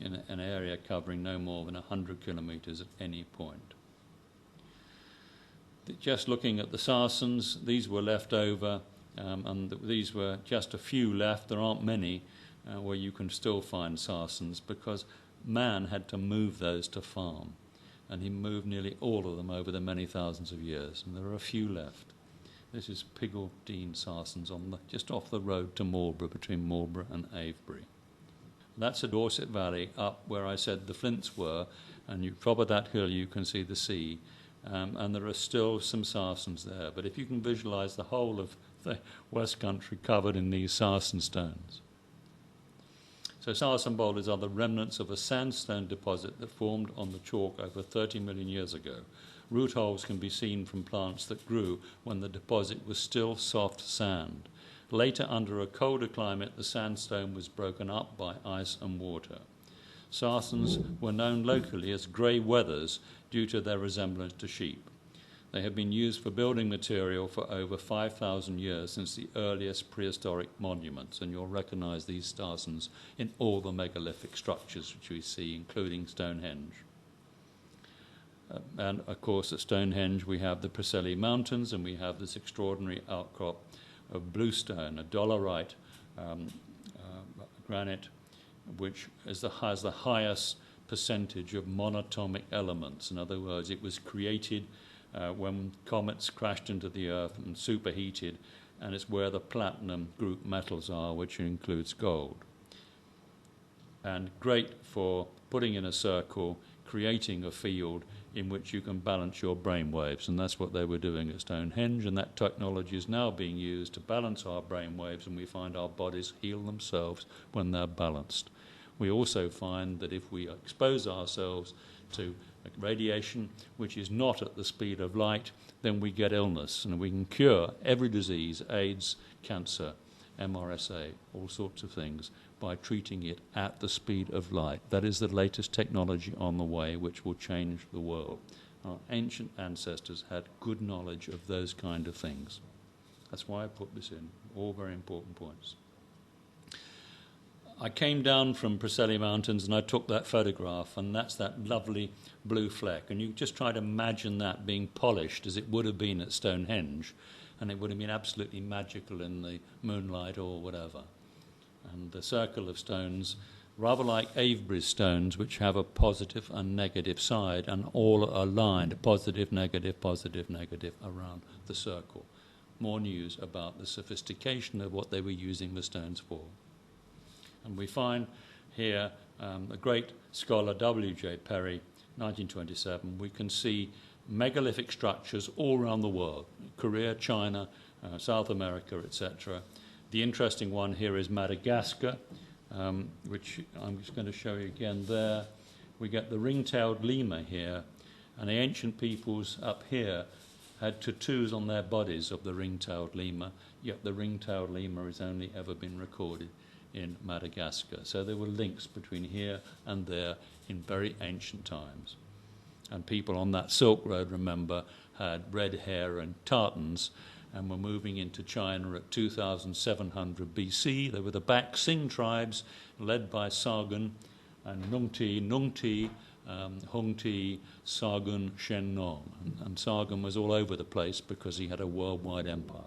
Speaker 1: in an area covering no more than 100 kilometres at any point. Just looking at the Saracens, these were left over, and these were just a few left. There aren't many where you can still find Saracens, because man had to move those to farm, and he moved nearly all of them over the many thousands of years, and there are a few left. This is Pigaldine Saracens just off the road to Marlborough, between Marlborough and Avebury. That's the Dorset Valley up where I said the flints were, and you top of that hill you can see the sea, and there are still some Saracens there. But if you can visualise the whole of the West Country covered in these Saracen stones. So Saracen boulders are the remnants of a sandstone deposit that formed on the chalk over 30 million years ago. Root holes can be seen from plants that grew when the deposit was still soft sand. Later, under a colder climate, the sandstone was broken up by ice and water. Saracens were known locally as grey wethers due to their resemblance to sheep. They have been used for building material for over 5,000 years, since the earliest prehistoric monuments, and you'll recognise these Saracens in all the megalithic structures which we see, including Stonehenge. And of course at Stonehenge we have the Preseli Mountains, and we have this extraordinary outcrop of bluestone, a dolerite granite, which has the highest percentage of monatomic elements. In other words, it was created when comets crashed into the Earth and superheated, and it's where the platinum group metals are, which includes gold. And great for putting in a circle, creating a field in which you can balance your brain waves, and that's what they were doing at Stonehenge, and that technology is now being used to balance our brain waves, and we find our bodies heal themselves when they're balanced. We also find that if we expose ourselves to radiation which is not at the speed of light, then we get illness, and we can cure every disease, AIDS, cancer, MRSA, all sorts of things, by treating it at the speed of light. That is the latest technology on the way, which will change the world. Our ancient ancestors had good knowledge of those kind of things. That's why I put this in. All very important points. I came down from Preseli Mountains and I took that photograph, and that's that lovely blue fleck. And you just try to imagine that being polished as it would have been at Stonehenge, and it would have been absolutely magical in the moonlight or whatever. And the circle of stones, rather like Avebury's stones, which have a positive and negative side, and all are aligned, positive, negative, around the circle. More news about the sophistication of what they were using the stones for. And we find here a great scholar, W.J. Perry, 1927. We can see megalithic structures all around the world, Korea, China, South America, etc. The interesting one here is Madagascar, which I'm just going to show you again there. We get the ring-tailed lemur here, and the ancient peoples up here had tattoos on their bodies of the ring-tailed lemur, yet the ring-tailed lemur has only ever been recorded in Madagascar. So there were links between here and there in very ancient times. And people on that Silk Road, remember, had red hair and tartans, and were moving into China at 2700 BC. They were the Bak-Sing tribes, led by Sargon and Nungti, Hungti, Sargon, Shennong. And Sargon was all over the place because he had a worldwide empire.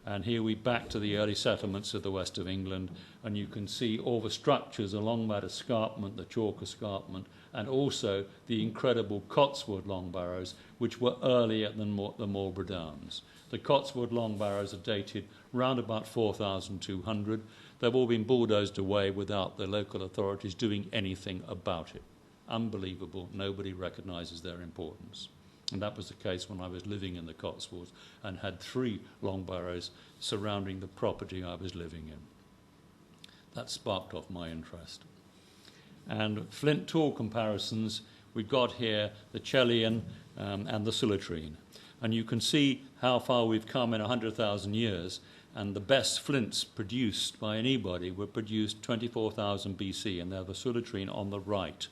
Speaker 1: And here we back to the early settlements of the west of England, and you can see all the structures along that escarpment, the chalk escarpment, and also the incredible Cotswold long barrows, which were earlier than the Marlborough Downs. The Cotswold long barrows are dated round about 4,200. They've all been bulldozed away without the local authorities doing anything about it. Unbelievable. Nobody recognises their importance. And that was the case when I was living in the Cotswolds and had 3 long barrows surrounding the property I was living in. That sparked off my interest. And flint tool comparisons, we've got here the Chellean and the Silitrine. And you can see how far we've come in 100,000 years, and the best flints produced by anybody were produced 24,000 BC, and they're the Silitrine on the right.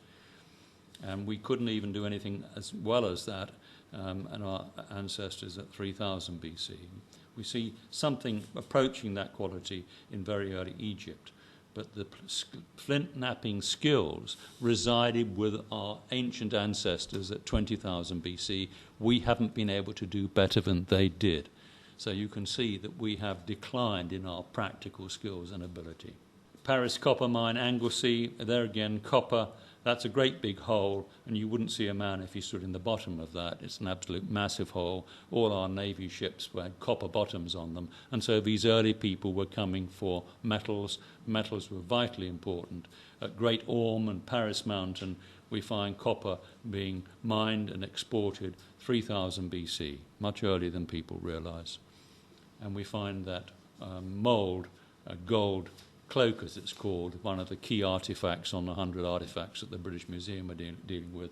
Speaker 1: And we couldn't even do anything as well as that, and our ancestors at 3,000 BC. We see something approaching that quality in very early Egypt. But the flint knapping skills resided with our ancient ancestors at 20,000 BC. We haven't been able to do better than they did. So you can see that we have declined in our practical skills and ability. Paris copper mine, Anglesey, there again, copper. That's a great big hole, and you wouldn't see a man if he stood in the bottom of that. It's an absolute massive hole. All our navy ships had copper bottoms on them, and so these early people were coming for metals. Metals were vitally important. At Great Orme and Paris Mountain, we find copper being mined and exported 3000 BC, much earlier than people realise. And we find that mould, gold cloak, as it's called, one of the key artefacts on the 100 artefacts that the British Museum are dealing with,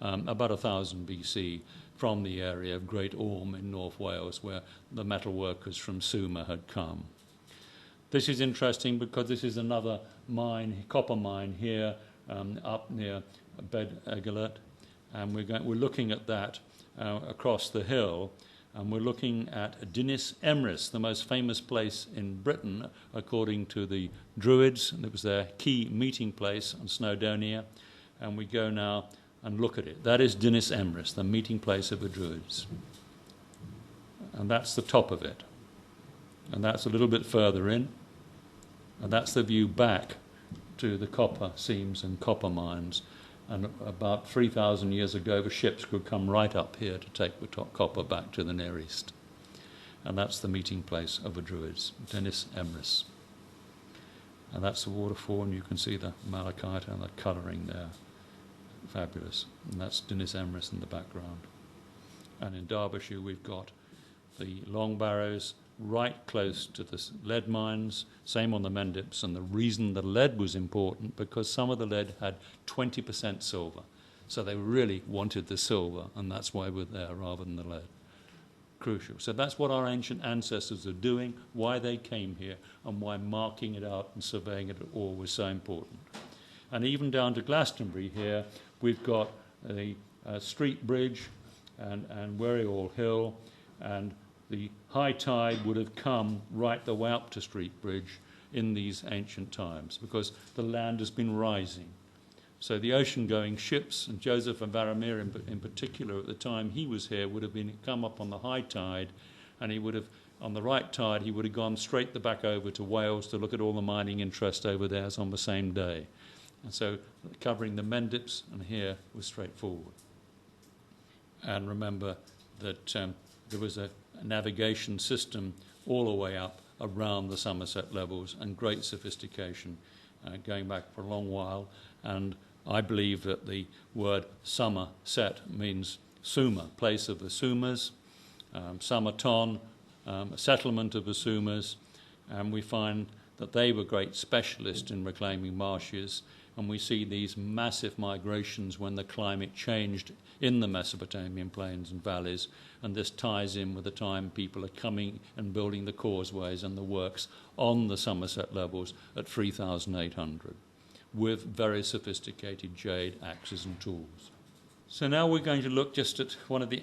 Speaker 1: about 1000 BC from the area of Great Orme in North Wales, where the metal workers from Sumer had come. This is interesting because this is another mine, copper mine here up near Bed Egelet, and we're looking at that across the hill. And we're looking at Dinis Emrys, the most famous place in Britain, according to the Druids. And it was their key meeting place on Snowdonia. And we go now and look at it. That is Dinis Emrys, the meeting place of the Druids. And that's the top of it. And that's a little bit further in. And that's the view back to the copper seams and copper mines. And about 3,000 years ago, the ships could come right up here to take the copper back to the Near East. And that's the meeting place of the Druids, Dinis Emrys. And that's the waterfall, and you can see the malachite and the colouring there. Fabulous. And that's Dinis Emrys in the background. And in Derbyshire, we've got the Long Barrows right close to the lead mines, same on the Mendips, and the reason the lead was important because some of the lead had 20% silver. So they really wanted the silver, and that's why we're there rather than the lead. Crucial. So that's what our ancient ancestors are doing, why they came here, and why marking it out and surveying it at all was so important. And even down to Glastonbury here, we've got the Street Bridge and Wherryall Hill, and the high tide would have come right the way up to Street Bridge in these ancient times because the land has been rising. So the ocean-going ships, and Joseph of Varamir in particular at the time he was here, would have come up on the high tide, and he would have, on the right tide, he would have gone straight back over to Wales to look at all the mining interest over there on the same day. And so covering the Mendips and here was straightforward. And remember that there was a navigation system all the way up around the Somerset levels and great sophistication going back for a long while. And I believe that the word Somerset means Sumer, place of the Sumers, Somerton, a settlement of the Sumers, and we find that they were great specialists in reclaiming marshes, and we see these massive migrations when the climate changed in the Mesopotamian plains and valleys, and this ties in with the time people are coming and building the causeways and the works on the Somerset levels at 3,800 with very sophisticated jade axes and tools. So now we're going to look just at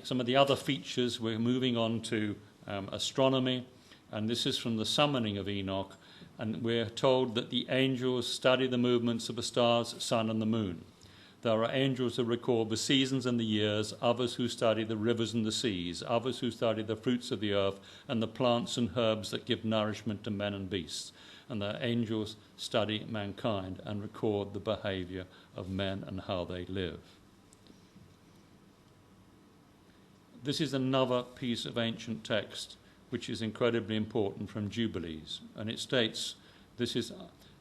Speaker 1: some of the other features. We're moving on to astronomy, and this is from the summoning of Enoch, and we're told that the angels study the movements of the stars, sun and the moon. There are angels who record the seasons and the years, others who study the rivers and the seas, others who study the fruits of the earth and the plants and herbs that give nourishment to men and beasts. And the angels study mankind and record the behaviour of men and how they live. This is another piece of ancient text which is incredibly important from Jubilees. And it states, this is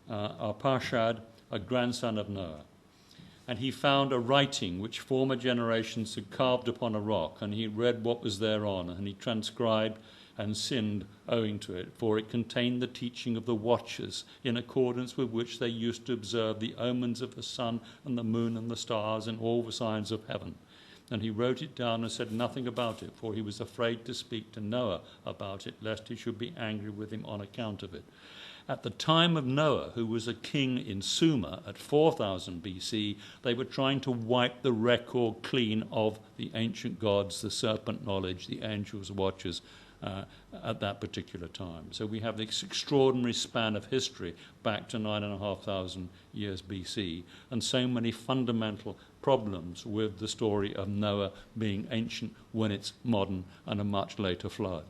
Speaker 1: Arpachshad, a grandson of Noah. And he found a writing which former generations had carved upon a rock, and he read what was thereon, and he transcribed and sinned owing to it, for it contained the teaching of the watchers, in accordance with which they used to observe the omens of the sun and the moon and the stars and all the signs of heaven. And he wrote it down and said nothing about it, for he was afraid to speak to Noah about it, lest he should be angry with him on account of it. At the time of Noah, who was a king in Sumer at 4000 BC, they were trying to wipe the record clean of the ancient gods, the serpent knowledge, the angels, watchers, at that particular time. So we have this extraordinary span of history back to 9,500 years BC, and so many fundamental problems with the story of Noah being ancient when it's modern and a much later flood.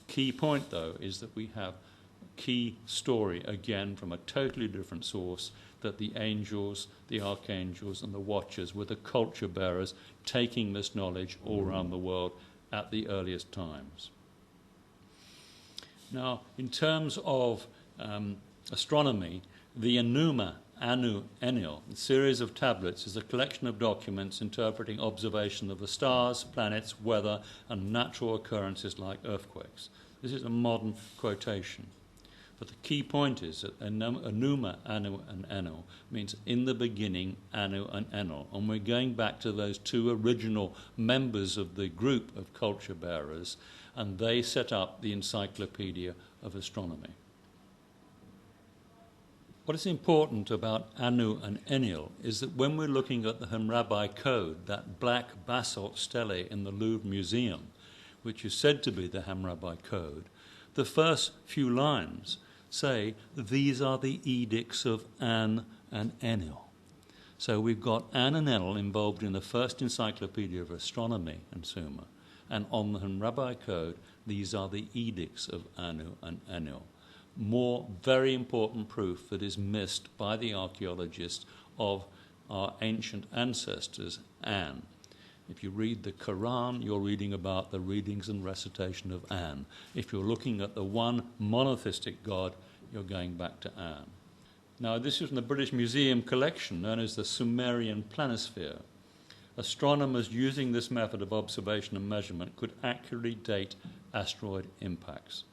Speaker 1: Key point, though, is that we have a key story, again, from a totally different source, that the angels, the archangels, and the watchers were the culture bearers taking this knowledge all around the world at the earliest times. Now, in terms of astronomy, the Enuma Enil, the series of tablets, is a collection of documents interpreting observation of the stars, planets, weather, and natural occurrences like earthquakes. This is a modern quotation. But the key point is that Enuma, Anu, and Enil means in the beginning, Anu and Enil. And we're going back to those two original members of the group of culture bearers, and they set up the Encyclopedia of Astronomy. What is important about Anu and Enil is that when we're looking at the Hammurabi Code, that black basalt stele in the Louvre Museum, which is said to be the Hammurabi Code, the first few lines say, these are the edicts of An and Enil. So we've got An and Enil involved in the first Encyclopedia of Astronomy in Sumer, and on the Hammurabi Code, these are the edicts of Anu and Enil. More very important proof that is missed by the archaeologists of our ancient ancestors, An. If you read the Quran, you're reading about the readings and recitation of An. If you're looking at the one monotheistic God, you're going back to An. Now, this is from the British Museum collection known as the Sumerian Planisphere. Astronomers using this method of observation and measurement could accurately date asteroid impacts.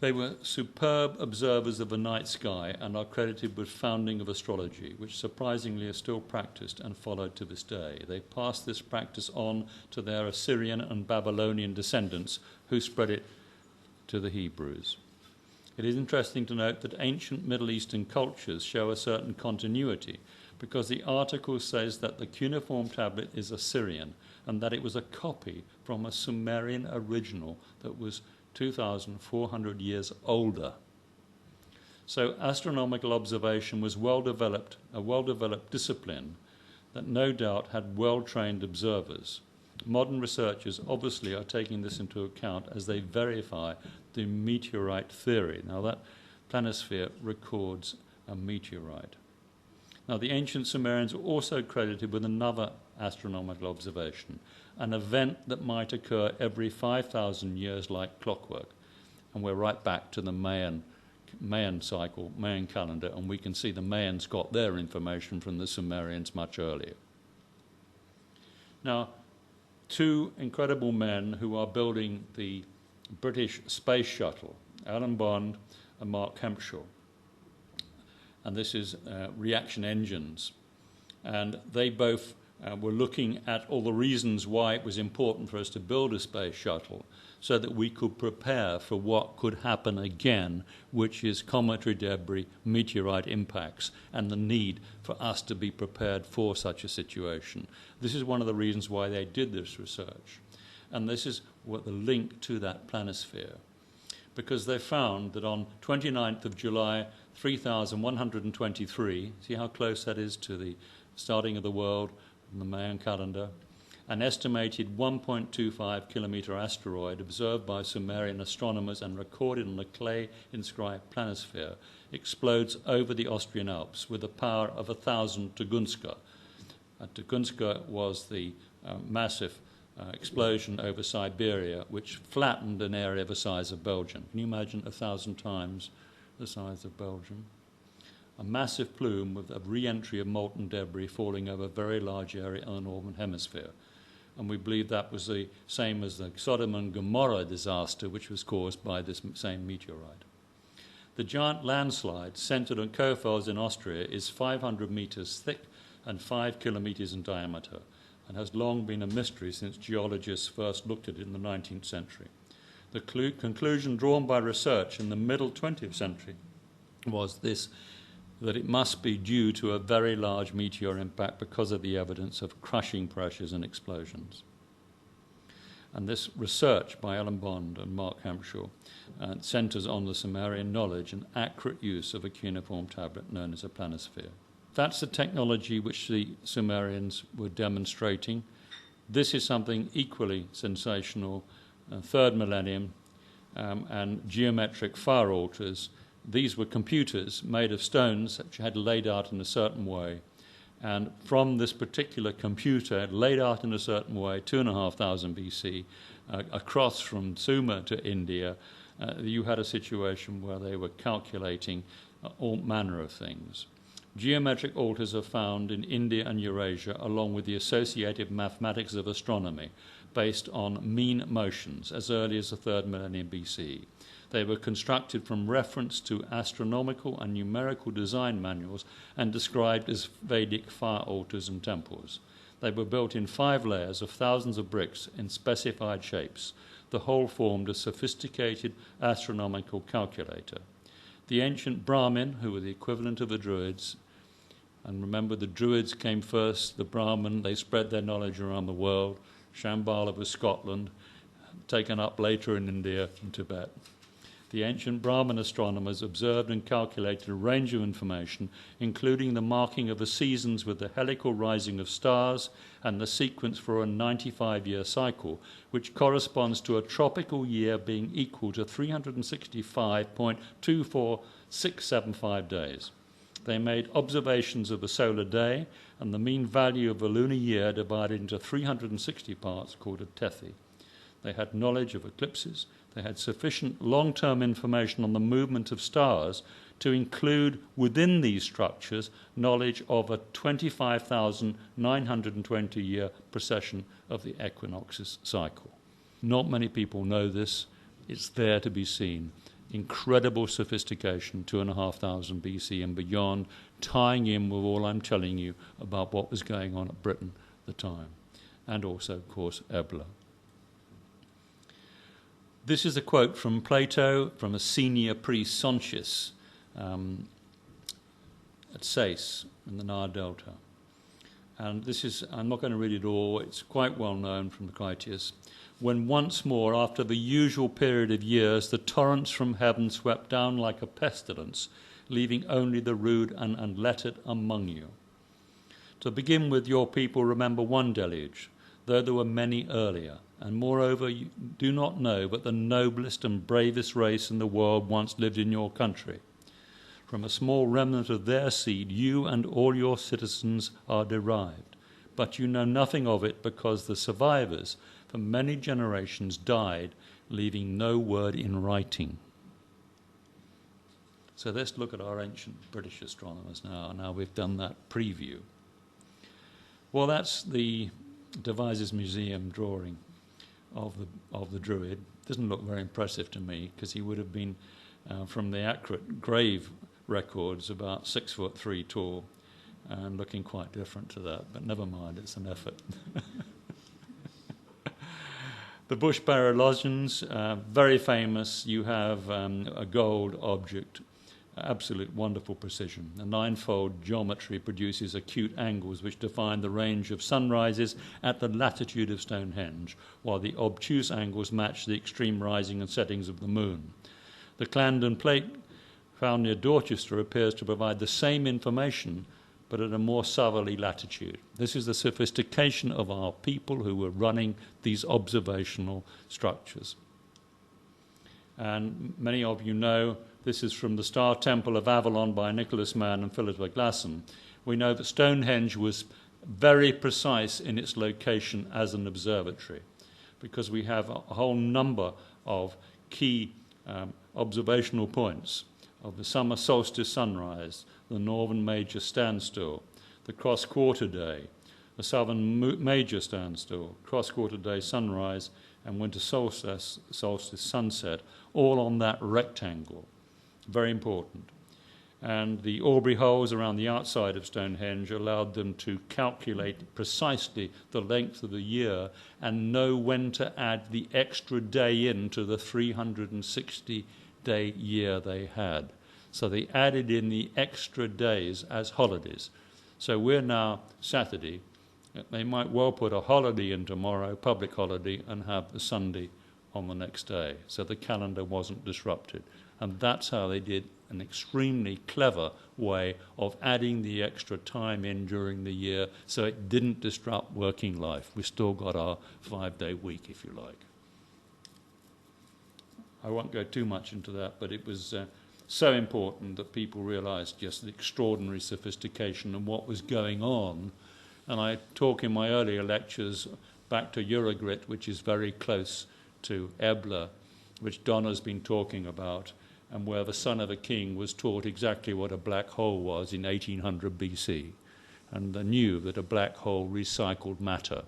Speaker 1: They were superb observers of the night sky and are credited with founding of astrology, which surprisingly is still practiced and followed to this day. They passed this practice on to their Assyrian and Babylonian descendants, who spread it to the Hebrews. It is interesting to note that ancient Middle Eastern cultures show a certain continuity, because the article says that the cuneiform tablet is Assyrian and that it was a copy from a Sumerian original that was 2,400 years older. So astronomical observation was a well-developed discipline that no doubt had well-trained observers. Modern researchers obviously are taking this into account as they verify the meteorite theory. Now that planisphere records a meteorite. Now the ancient Sumerians were also credited with another astronomical observation, an event that might occur every 5,000 years like clockwork. And we're right back to the Mayan cycle, Mayan calendar, and we can see the Mayans got their information from the Sumerians much earlier. Now, two incredible men who are building the British space shuttle, Alan Bond and Mark Hempshire, and this is reaction engines. And they both were looking at all the reasons why it was important for us to build a space shuttle so that we could prepare for what could happen again, which is cometary debris, meteorite impacts, and the need for us to be prepared for such a situation. This is one of the reasons why they did this research. And this is what the link to that planisphere. Because they found that on 29th of July, 3123, see how close that is to the starting of the world in the Mayan calendar, an estimated 1.25 kilometer asteroid observed by Sumerian astronomers and recorded on a clay-inscribed planisphere explodes over the Austrian Alps with a power of 1,000 Tunguska. Tunguska was the massive explosion over Siberia, which flattened an area the size of Belgium. Can you imagine 1,000 times the size of Belgium? A massive plume with a re-entry of molten debris falling over a very large area in the northern hemisphere. and we believe that was the same as the Sodom and Gomorrah disaster, which was caused by this same meteorite. The giant landslide, centered on Kofels in Austria, is 500 meters thick and 5 kilometers in diameter, and has long been a mystery since geologists first looked at it in the 19th century. The conclusion drawn by research in the middle 20th century was this, that it must be due to a very large meteor impact because of the evidence of crushing pressures and explosions. And this research by Ellen Bond and Mark Hampshire centres on the Sumerian knowledge and accurate use of a cuneiform tablet known as a planisphere. That's the technology which the Sumerians were demonstrating. This is something equally sensational, 3rd millennium, and geometric fire altars. These were computers made of stones which had laid out in a certain way. And from this particular computer, laid out in a certain way, 2,500 BC, across from Sumer to India, you had a situation where they were calculating all manner of things. Geometric altars are found in India and Eurasia, along with the associated mathematics of astronomy, based on mean motions, as early as the 3rd millennium BC. They were constructed from reference to astronomical and numerical design manuals and described as Vedic fire altars and temples. They were built in 5 layers of thousands of bricks in specified shapes. The whole formed a sophisticated astronomical calculator. The ancient Brahmin, who were the equivalent of the Druids, and remember the Druids came first, the Brahmin, they spread their knowledge around the world. Shambhala was Scotland, taken up later in India and Tibet. The ancient Brahmin astronomers observed and calculated a range of information, including the marking of the seasons with the helical rising of stars and the sequence for a 95-year cycle, which corresponds to a tropical year being equal to 365.24675 days. They made observations of the solar day and the mean value of a lunar year divided into 360 parts called a tethi. They had knowledge of eclipses. They had sufficient long-term information on the movement of stars to include within these structures knowledge of a 25,920-year precession of the equinoxes cycle. Not many people know this. It's there to be seen. Incredible sophistication, 2,500 BC and beyond, tying in with all I'm telling you about what was going on at Britain at the time, and also, of course, Ebla. This is a quote from Plato, from a senior priest, Sontius, at Sais in the Nile Delta. And this is, I'm not going to read it all, it's quite well known from the Critias. When once more, after the usual period of years, the torrents from heaven swept down like a pestilence, leaving only the rude and unlettered among you. To begin with, your people remember one deluge, though there were many earlier. And moreover, you do not know, but the noblest and bravest race in the world once lived in your country. From a small remnant of their seed, you and all your citizens are derived. But you know nothing of it because the survivors for many generations died, leaving no word in writing. So let's look at our ancient British astronomers now. Now we've done that preview. Well, that's the Devizes Museum drawing of the Druid. Doesn't look very impressive to me because he would have been, from the accurate grave records, about 6'3" tall, and looking quite different to that. But never mind, it's an effort. The bush paralogians, very famous. You have a gold object, absolute wonderful precision. A 9-fold geometry produces acute angles which define the range of sunrises at the latitude of Stonehenge, while the obtuse angles match the extreme rising and settings of the moon. The Clandon plate found near Dorchester appears to provide the same information, but at a more southerly latitude. This is the sophistication of our people who were running these observational structures. And many of you know this is from the Star Temple of Avalon by Nicholas Mann and Philippa Glasson. We know that Stonehenge was very precise in its location as an observatory because we have a whole number of key observational points of the summer solstice sunrise, the northern major standstill, the cross-quarter day, the southern major standstill, cross-quarter day sunrise, and winter solstice sunset, all on that rectangle. Very important. And the Aubrey holes around the outside of Stonehenge allowed them to calculate precisely the length of the year and know when to add the extra day into the 360-day year they had. So they added in the extra days as holidays. So we're now Saturday. They might well put a holiday in tomorrow, public holiday, and have the Sunday on the next day. So the calendar wasn't disrupted. And that's how they did an extremely clever way of adding the extra time in during the year so it didn't disrupt working life. We still got our 5-day week, if you like. I won't go too much into that, but it was so important that people realized just the extraordinary sophistication and what was going on. And I talk in my earlier lectures back to Eurogrit, which is very close to Ebla, which Donna's been talking about, and where the son of a king was taught exactly what a black hole was in 1800 BC, and knew that a black hole recycled matter.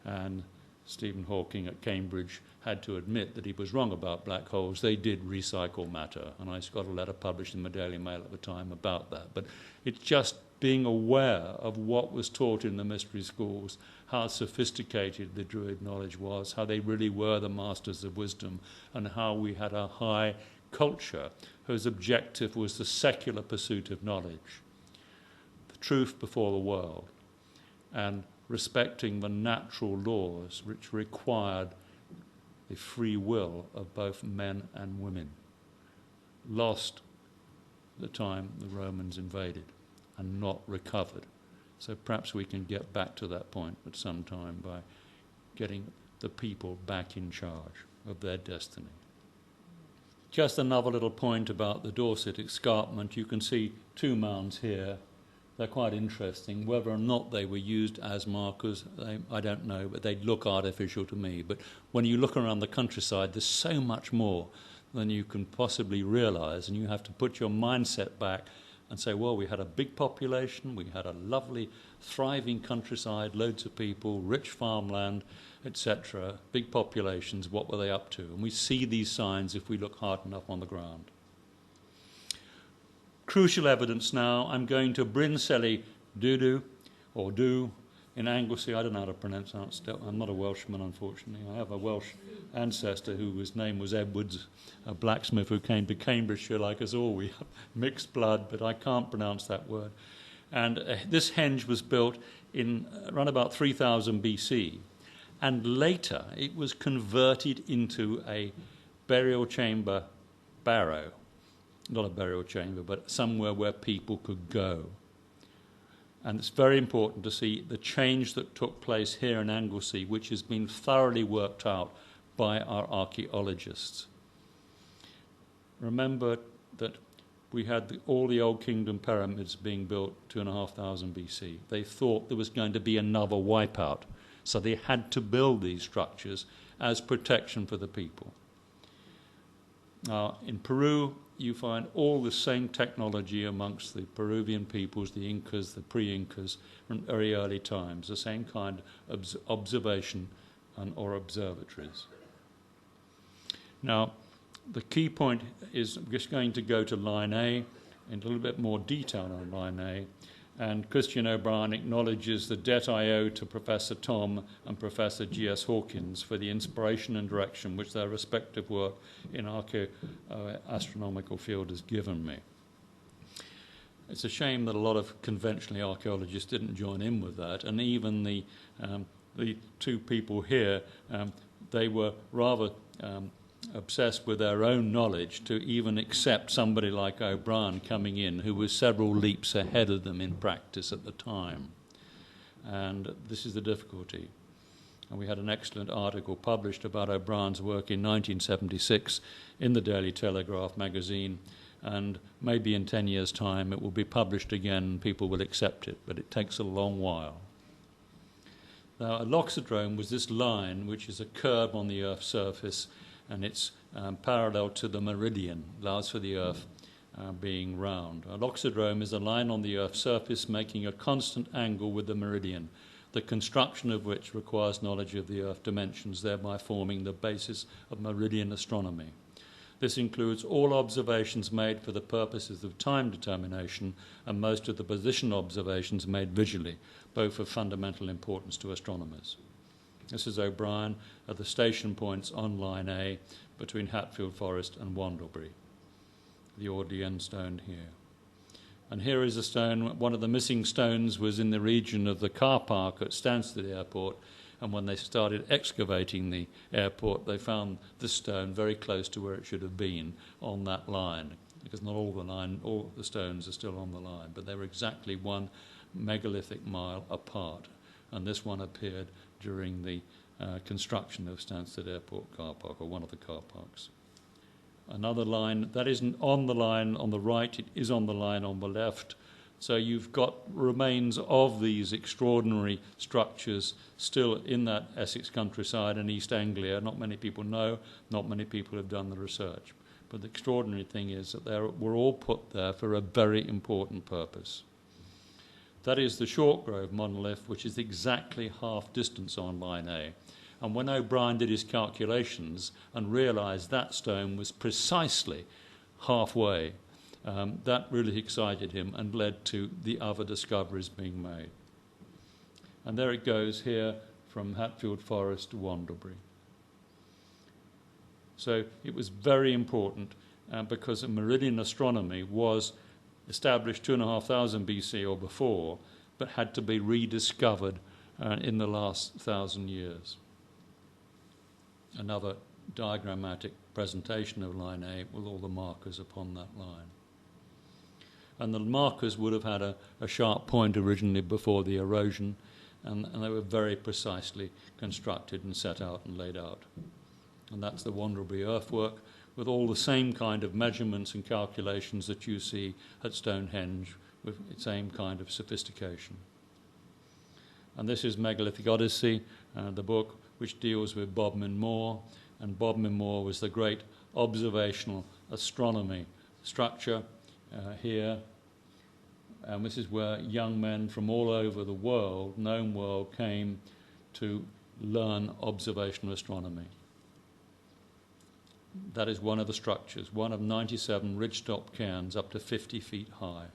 Speaker 1: And Stephen Hawking at Cambridge had to admit that he was wrong about black holes. They did recycle matter, and I got a letter published in the Daily Mail at the time about that. But it's just being aware of what was taught in the mystery schools, how sophisticated the Druid knowledge was, how they really were the masters of wisdom, and how we had a high culture whose objective was the secular pursuit of knowledge, the truth before the world, and respecting the natural laws which required the free will of both men and women, lost the time the Romans invaded and not recovered. So perhaps we can get back to that point at some time by getting the people back in charge of their destiny. Just another little point about the Dorset escarpment. You can see two mounds here. They're quite interesting. Whether or not they were used as markers, I don't know, but they look artificial to me. But when you look around the countryside, there's so much more than you can possibly realize, and you have to put your mindset back and say, well, we had a big population, we had a lovely, thriving countryside, loads of people, rich farmland, etc., big populations, what were they up to? And we see these signs if we look hard enough on the ground. Crucial evidence now. I'm going to Bryn Celli Dudu, or Do, in Anglesey. I don't know how to pronounce that. I'm not a Welshman, unfortunately. I have a Welsh ancestor whose name was Edwards, a blacksmith who came to Cambridgeshire like us all. We have mixed blood, but I can't pronounce that word. And this henge was built in around about 3000 BC. And later it was converted into a burial chamber barrow. Not a burial chamber, but somewhere where people could go. And it's very important to see the change that took place here in Anglesey, which has been thoroughly worked out by our archaeologists. Remember that we had all the Old Kingdom pyramids being built 2,500 BC. They thought there was going to be another wipeout, so they had to build these structures as protection for the people. Now, in Peru, you find all the same technology amongst the Peruvian peoples, the Incas, the pre-Incas, from very early times, the same kind of observation or observatories. Now, the key point is I'm just going to go to line A in a little bit more detail on line A, and Christian O'Brien acknowledges the debt I owe to Professor Thom and Professor G.S. Hawkins for the inspiration and direction which their respective work in astronomical field has given me. It's a shame that a lot of conventionally archaeologists didn't join in with that, and even the two people here, they were rather obsessed with their own knowledge to even accept somebody like O'Brien coming in who was several leaps ahead of them in practice at the time. And this is the difficulty. And we had an excellent article published about O'Brien's work in 1976 in the Daily Telegraph magazine, and maybe in 10 years' time it will be published again and people will accept it, but it takes a long while. Now, a loxodrome was this line which is a curve on the Earth's surface, and it's parallel to the meridian, allows for the Earth being round. A loxodrome is a line on the Earth's surface making a constant angle with the meridian. the construction of which requires knowledge of the Earth dimensions, thereby forming the basis of meridian astronomy. This includes all observations made for the purposes of time determination and most of the position observations made visually, both of fundamental importance to astronomers. This is O'Brien at the station points on Line A between Hatfield Forest and Wandlebury, the Ordean stone here. And here is a stone. One of the missing stones was in the region of the car park at Stansted Airport, and when they started excavating the airport, they found this stone very close to where it should have been on that line, because not all the stones are still on the line, but they were exactly one megalithic mile apart, and this one appeared during the construction of Stansted Airport car park, or one of the car parks. Another line, that isn't on the line on the right, it is on the line on the left. So you've got remains of these extraordinary structures still in that Essex countryside and East Anglia. Not many people know, not many people have done the research. But the extraordinary thing is that they were all put there for a very important purpose. That is the Shortgrove monolith, which is exactly half distance on Line A. And when O'Brien did his calculations and realised that stone was precisely halfway, that really excited him and led to the other discoveries being made. And there it goes here from Hatfield Forest to Wandlebury. So it was very important because meridian astronomy was established 2,500 BC or before, but had to be rediscovered in the last 1,000 years. Another diagrammatic presentation of Line A with all the markers upon that line. And the markers would have had a sharp point originally before the erosion, and they were very precisely constructed and set out and laid out. And that's the Wandlebury earthwork with all the same kind of measurements and calculations that you see at Stonehenge, with the same kind of sophistication. And this is Megalithic Odyssey, the book which deals with Bodmin Moor, and Bodmin Moor was the great observational astronomy structure here. And this is where young men from all over the world, known world, came to learn observational astronomy. That is one of the structures, one of 97 ridge-top cairns up to 50 feet high,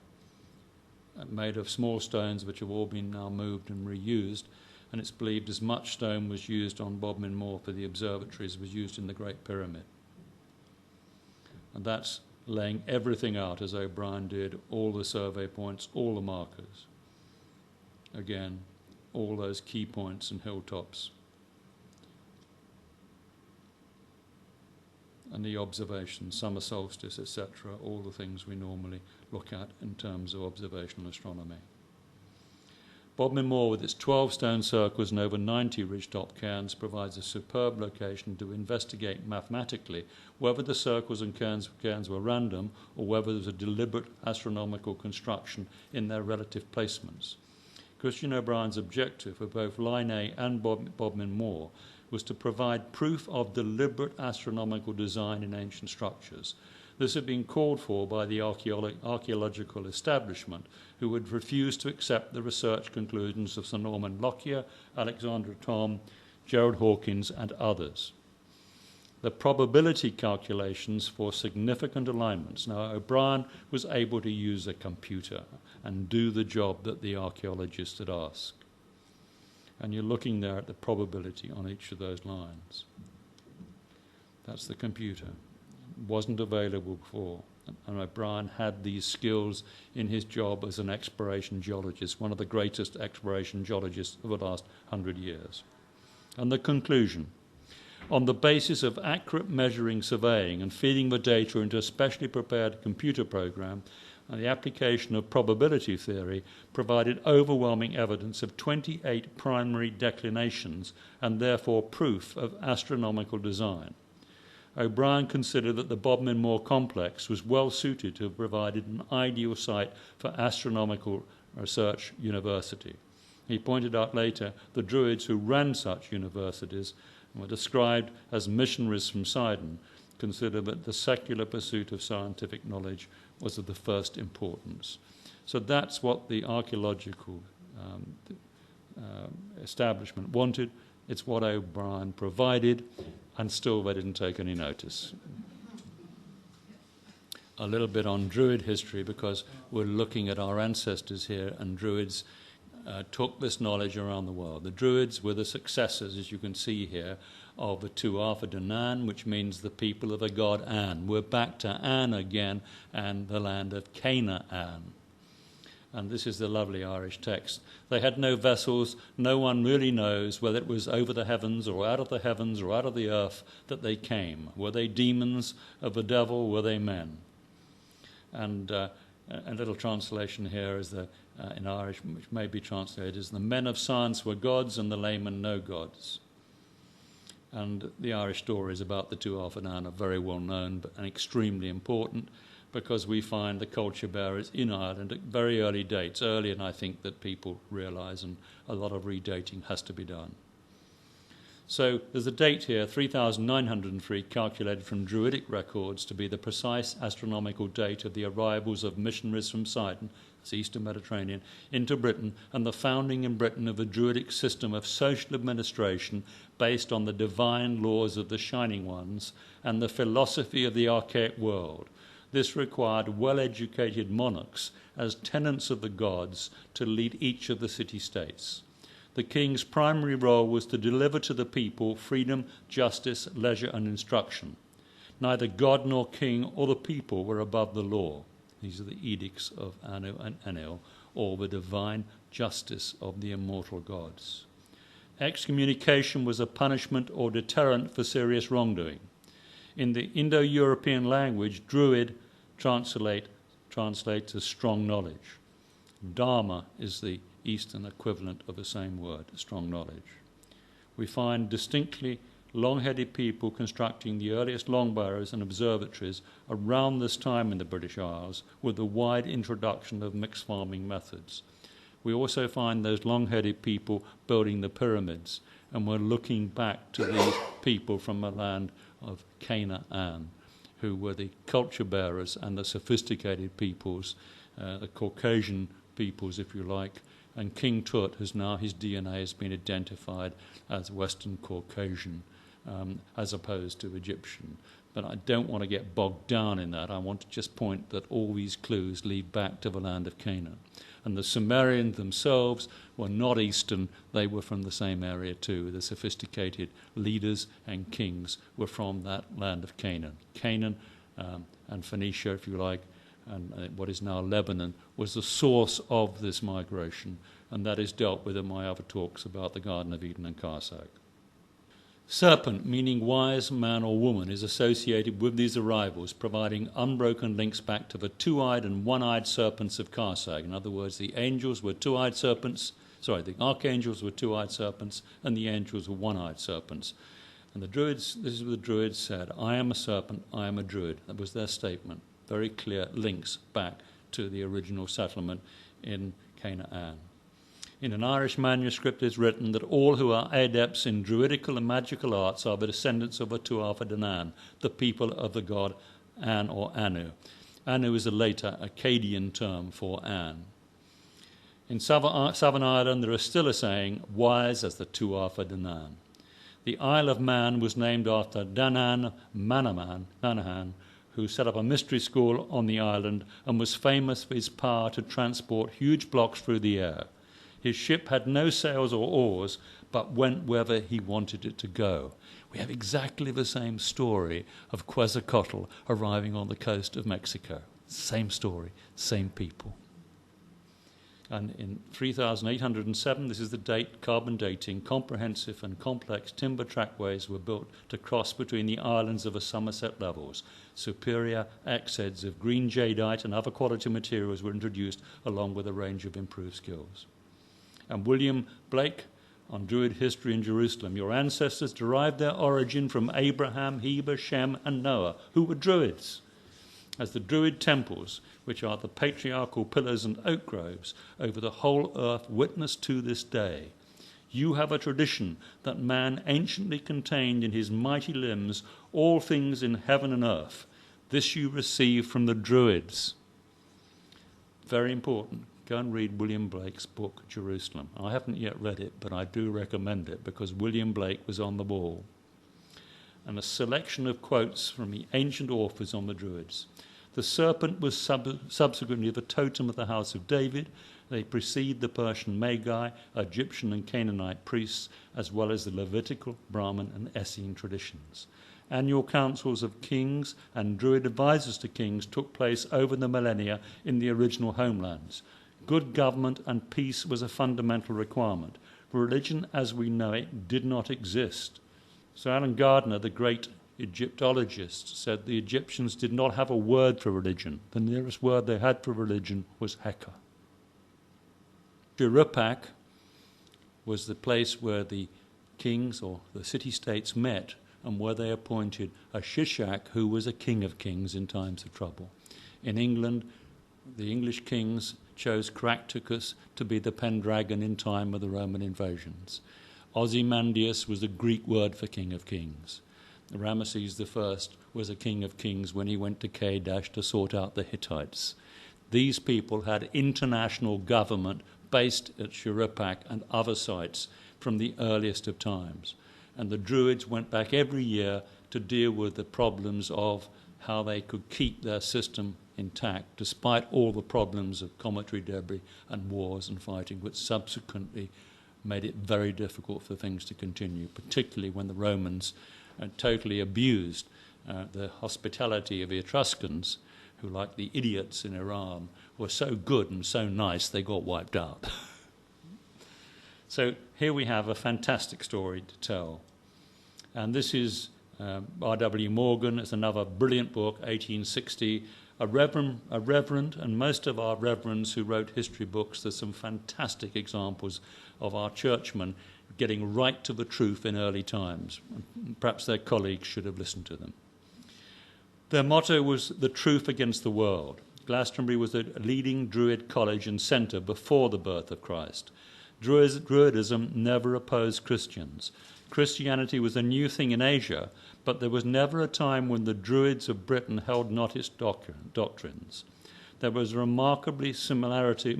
Speaker 1: made of small stones which have all been now moved and reused, and it's believed as much stone was used on Bodmin Moor for the observatories was used in the Great Pyramid. And that's laying everything out as O'Brien did, all the survey points, all the markers. Again, all those key points and hilltops. And the observations, summer solstice, etc., all the things we normally look at in terms of observational astronomy. Bodmin Moor, with its 12 stone circles and over 90 ridgetop cairns, provides a superb location to investigate mathematically whether the circles and cairns were random or whether there was a deliberate astronomical construction in their relative placements. Christian O'Brien's objective for both Line A and Bodmin Moor was to provide proof of deliberate astronomical design in ancient structures. This had been called for by the archaeological establishment, who had refused to accept the research conclusions of Sir Norman Lockyer, Alexander Thom, Gerald Hawkins, and others. The probability calculations for significant alignments. Now, O'Brien was able to use a computer and do the job that the archaeologist had asked. And you're looking there at the probability on each of those lines. That's the computer. It wasn't available before. And O'Brien had these skills in his job as an exploration geologist, one of the greatest exploration geologists of the last 100 years. And the conclusion: on the basis of accurate measuring, surveying, and feeding the data into a specially prepared computer program, and the application of probability theory provided overwhelming evidence of 28 primary declinations and therefore proof of astronomical design. O'Brien considered that the Bodmin Moor complex was well suited to have provided an ideal site for astronomical research university. He pointed out later the Druids who ran such universities and were described as missionaries from Sidon, considered that the secular pursuit of scientific knowledge was of the first importance. So that's what the archaeological establishment wanted. It's what O'Brien provided, and still they didn't take any notice. A little bit on Druid history, because we're looking at our ancestors here, and Druids took this knowledge around the world. The Druids were the successors, as you can see here, of the Tuatha de Danaan, which means the people of the god An. We're back to An again, and the land of Canaan. And this is the lovely Irish text. They had no vessels. No one really knows whether it was over the heavens or out of the heavens or out of the earth that they came. Were they demons of the devil? Were they men? And a little translation here is in Irish, which may be translated as the men of science were gods and the laymen no gods. And the Irish stories about the Tuatha de Danaan are very well known and extremely important, because we find the culture bearers in Ireland at very early dates, earlier than I think that people realise, and a lot of redating has to be done. So there's a date here, 3903, calculated from Druidic records to be the precise astronomical date of the arrivals of missionaries from Sidon, that's Eastern Mediterranean, into Britain, and the founding in Britain of a Druidic system of social administration based on the divine laws of the Shining Ones and the philosophy of the archaic world. This required well-educated monarchs as tenants of the gods to lead each of the city-states. The king's primary role was to deliver to the people freedom, justice, leisure, and instruction. Neither God nor king or the people were above the law. These are the edicts of Anu and Enlil, or the divine justice of the immortal gods. Excommunication was a punishment or deterrent for serious wrongdoing. In the Indo-European language, Druid translates as strong knowledge. Dharma is the Eastern equivalent of the same word, strong knowledge. We find distinctly long-headed people constructing the earliest longbows and observatories around this time in the British Isles, with the wide introduction of mixed farming methods. We also find those long-headed people building the pyramids, and we're looking back to these people from the land of Canaan, who were the culture bearers and the sophisticated peoples, the Caucasian peoples, if you like. And King Tut has now, his DNA has been identified as Western Caucasian, as opposed to Egyptian. But I don't want to get bogged down in that. I want to just point that all these clues lead back to the land of Canaan. And the Sumerians themselves were not Eastern, they were from the same area too. The sophisticated leaders and kings were from that land of Canaan. Canaan and Phoenicia, if you like, and what is now Lebanon, was the source of this migration, and that is dealt with in my other talks about the Garden of Eden and Kharsag. Serpent, meaning wise man or woman, is associated with these arrivals, providing unbroken links back to the two-eyed and one-eyed serpents of Kharsag. In other words, the angels were two-eyed serpents, the archangels were two-eyed serpents, and the angels were one-eyed serpents. And the Druids, this is what the Druids said, I am a serpent, I am a Druid. That was their statement. Very clear links back to the original settlement in Canaan. In an Irish manuscript, it is written that all who are adepts in druidical and magical arts are the descendants of the Tuatha de Danaan, the people of the god An or Anu. Anu is a later Akkadian term for An. In Southern Ireland, there is still a saying, wise as the Tuatha de Danaan. The Isle of Man was named after Danaan Manahan, who set up a mystery school on the island and was famous for his power to transport huge blocks through the air. His ship had no sails or oars, but went wherever he wanted it to go. We have exactly the same story of Quetzalcoatl arriving on the coast of Mexico. Same story, same people. And in 3807, this is the date, carbon dating, comprehensive and complex timber trackways were built to cross between the islands of the Somerset levels. Superior axes of green jadeite and other quality materials were introduced, along with a range of improved skills. And William Blake, on Druid history in Jerusalem, your ancestors derived their origin from Abraham, Heber, Shem, and Noah, who were Druids. As the Druid temples, which are the patriarchal pillars and oak groves over the whole earth, witness to this day, you have a tradition that man anciently contained in his mighty limbs all things in heaven and earth. This you receive from the Druids. Very important. go and read William Blake's book, Jerusalem. I haven't yet read it, but I do recommend it because William Blake was on the wall. And a selection of quotes from the ancient authors on the Druids. The serpent was subsequently the totem of the house of David. They precede the Persian Magi, Egyptian and Canaanite priests, as well as the Levitical, Brahmin and Essene traditions. Annual councils of kings and Druid advisors to kings took place over the millennia in the original homelands. Good government and peace was a fundamental requirement. Religion as we know it did not exist. Sir Alan Gardner, the great Egyptologist, said the Egyptians did not have a word for religion. The nearest word they had for religion was Heka. Shuruppak was the place where the kings or the city-states met and where they appointed a Shishak, who was a king of kings in times of trouble. In England, the English kings chose Caractacus to be the Pendragon in time of the Roman invasions. Ozymandias was the Greek word for king of kings. Ramesses I was a king of kings when he went to Kadesh to sort out the Hittites. These people had international government based at Shuruppak and other sites from the earliest of times. And the Druids went back every year to deal with the problems of how they could keep their system intact, despite all the problems of cometary debris and wars and fighting, which subsequently made it very difficult for things to continue, particularly when the Romans totally abused the hospitality of the Etruscans, who, like the idiots in Iran, were so good and so nice they got wiped out. So here we have a fantastic story to tell. And this is R.W. Morgan. It's another brilliant book, 1860. A reverend, and most of our reverends who wrote history books, there's some fantastic examples of our churchmen getting right to the truth in early times. Perhaps their colleagues should have listened to them. Their motto was the truth against the world. Glastonbury was a leading Druid college and centre before the birth of Christ. Druidism never opposed Christians. Christianity was a new thing in Asia, but there was never a time when the Druids of Britain held not its doctrines. There was a remarkable similarity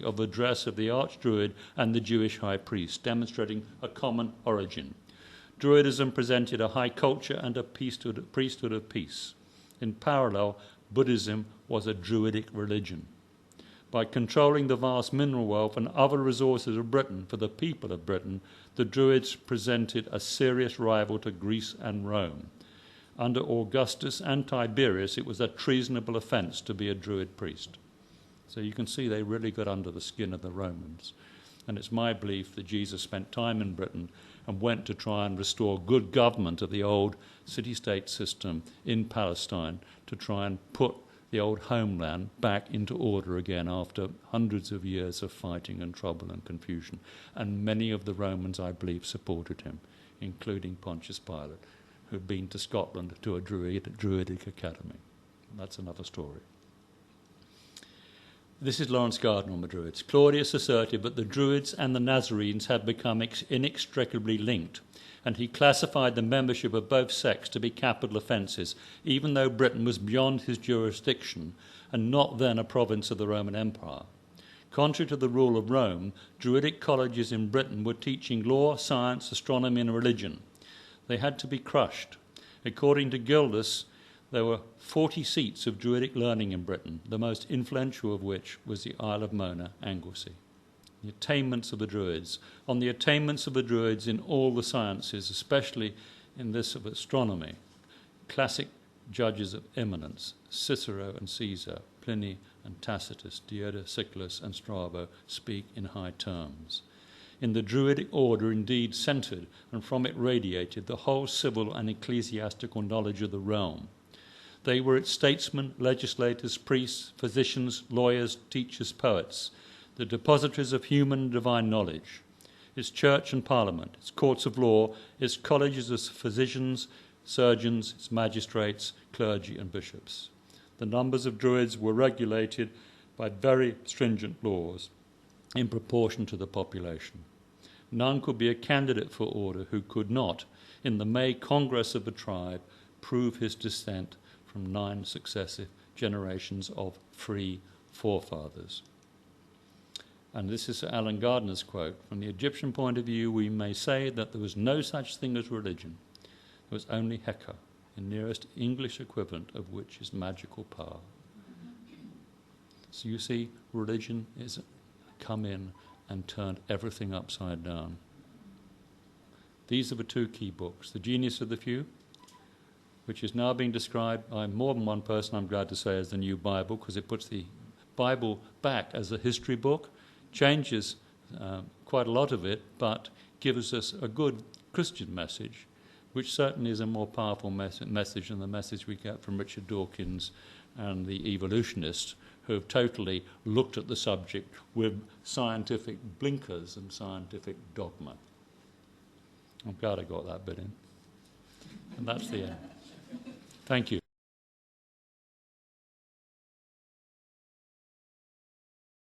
Speaker 1: of the dress of the Archdruid and the Jewish high priest, demonstrating a common origin. Druidism presented a high culture and a priesthood of peace. In parallel, Buddhism was a Druidic religion. By controlling the vast mineral wealth and other resources of Britain for the people of Britain, the Druids presented a serious rival to Greece and Rome. Under Augustus and Tiberius, it was a treasonable offence to be a Druid priest. So you can see they really got under the skin of the Romans. And it's my belief that Jesus spent time in Britain and went to try and restore good government of the old city-state system in Palestine, to try and put the old homeland back into order again after hundreds of years of fighting and trouble and confusion. And many of the Romans, I believe, supported him, including Pontius Pilate, who'd been to Scotland to a Druidic academy. That's another story. This is Lawrence Gardner on the Druids. Claudius asserted that the Druids and the Nazarenes had become inextricably linked, and he classified the membership of both sects to be capital offences, even though Britain was beyond his jurisdiction and not then a province of the Roman Empire. Contrary to the rule of Rome, Druidic colleges in Britain were teaching law, science, astronomy and religion. They had to be crushed. According to Gildas, there were 40 seats of Druidic learning in Britain, the most influential of which was the Isle of Mona, Anglesey. The attainments of the Druids. On the attainments of the Druids in all the sciences, especially in this of astronomy, classic judges of eminence, Cicero and Caesar, Pliny and Tacitus, Diodorus Siculus and Strabo, speak in high terms. In the Druidic order indeed centred, and from it radiated, the whole civil and ecclesiastical knowledge of the realm. They were its statesmen, legislators, priests, physicians, lawyers, teachers, poets, the depositories of human and divine knowledge, its church and parliament, its courts of law, its colleges of physicians, surgeons, its magistrates, clergy and bishops. The numbers of Druids were regulated by very stringent laws in proportion to the population. None could be a candidate for order who could not, in the May Congress of the tribe, prove his descent from 9 successive generations of free forefathers. and this is Alan Gardner's quote, "From the Egyptian point of view, we may say that there was no such thing as religion. There was only Heka, the nearest English equivalent of which is magical power." So you see, religion is come in and turned everything upside down. These are the two key books. The Genius of the Few, which is now being described by more than one person, I'm glad to say, as the new Bible, because it puts the Bible back as a history book, changes quite a lot of it, but gives us a good Christian message, which certainly is a more powerful message than the message we get from Richard Dawkins and the evolutionists, who have totally looked at the subject with scientific blinkers and scientific dogma. I'm glad I got that bit in. And that's the end. Thank you.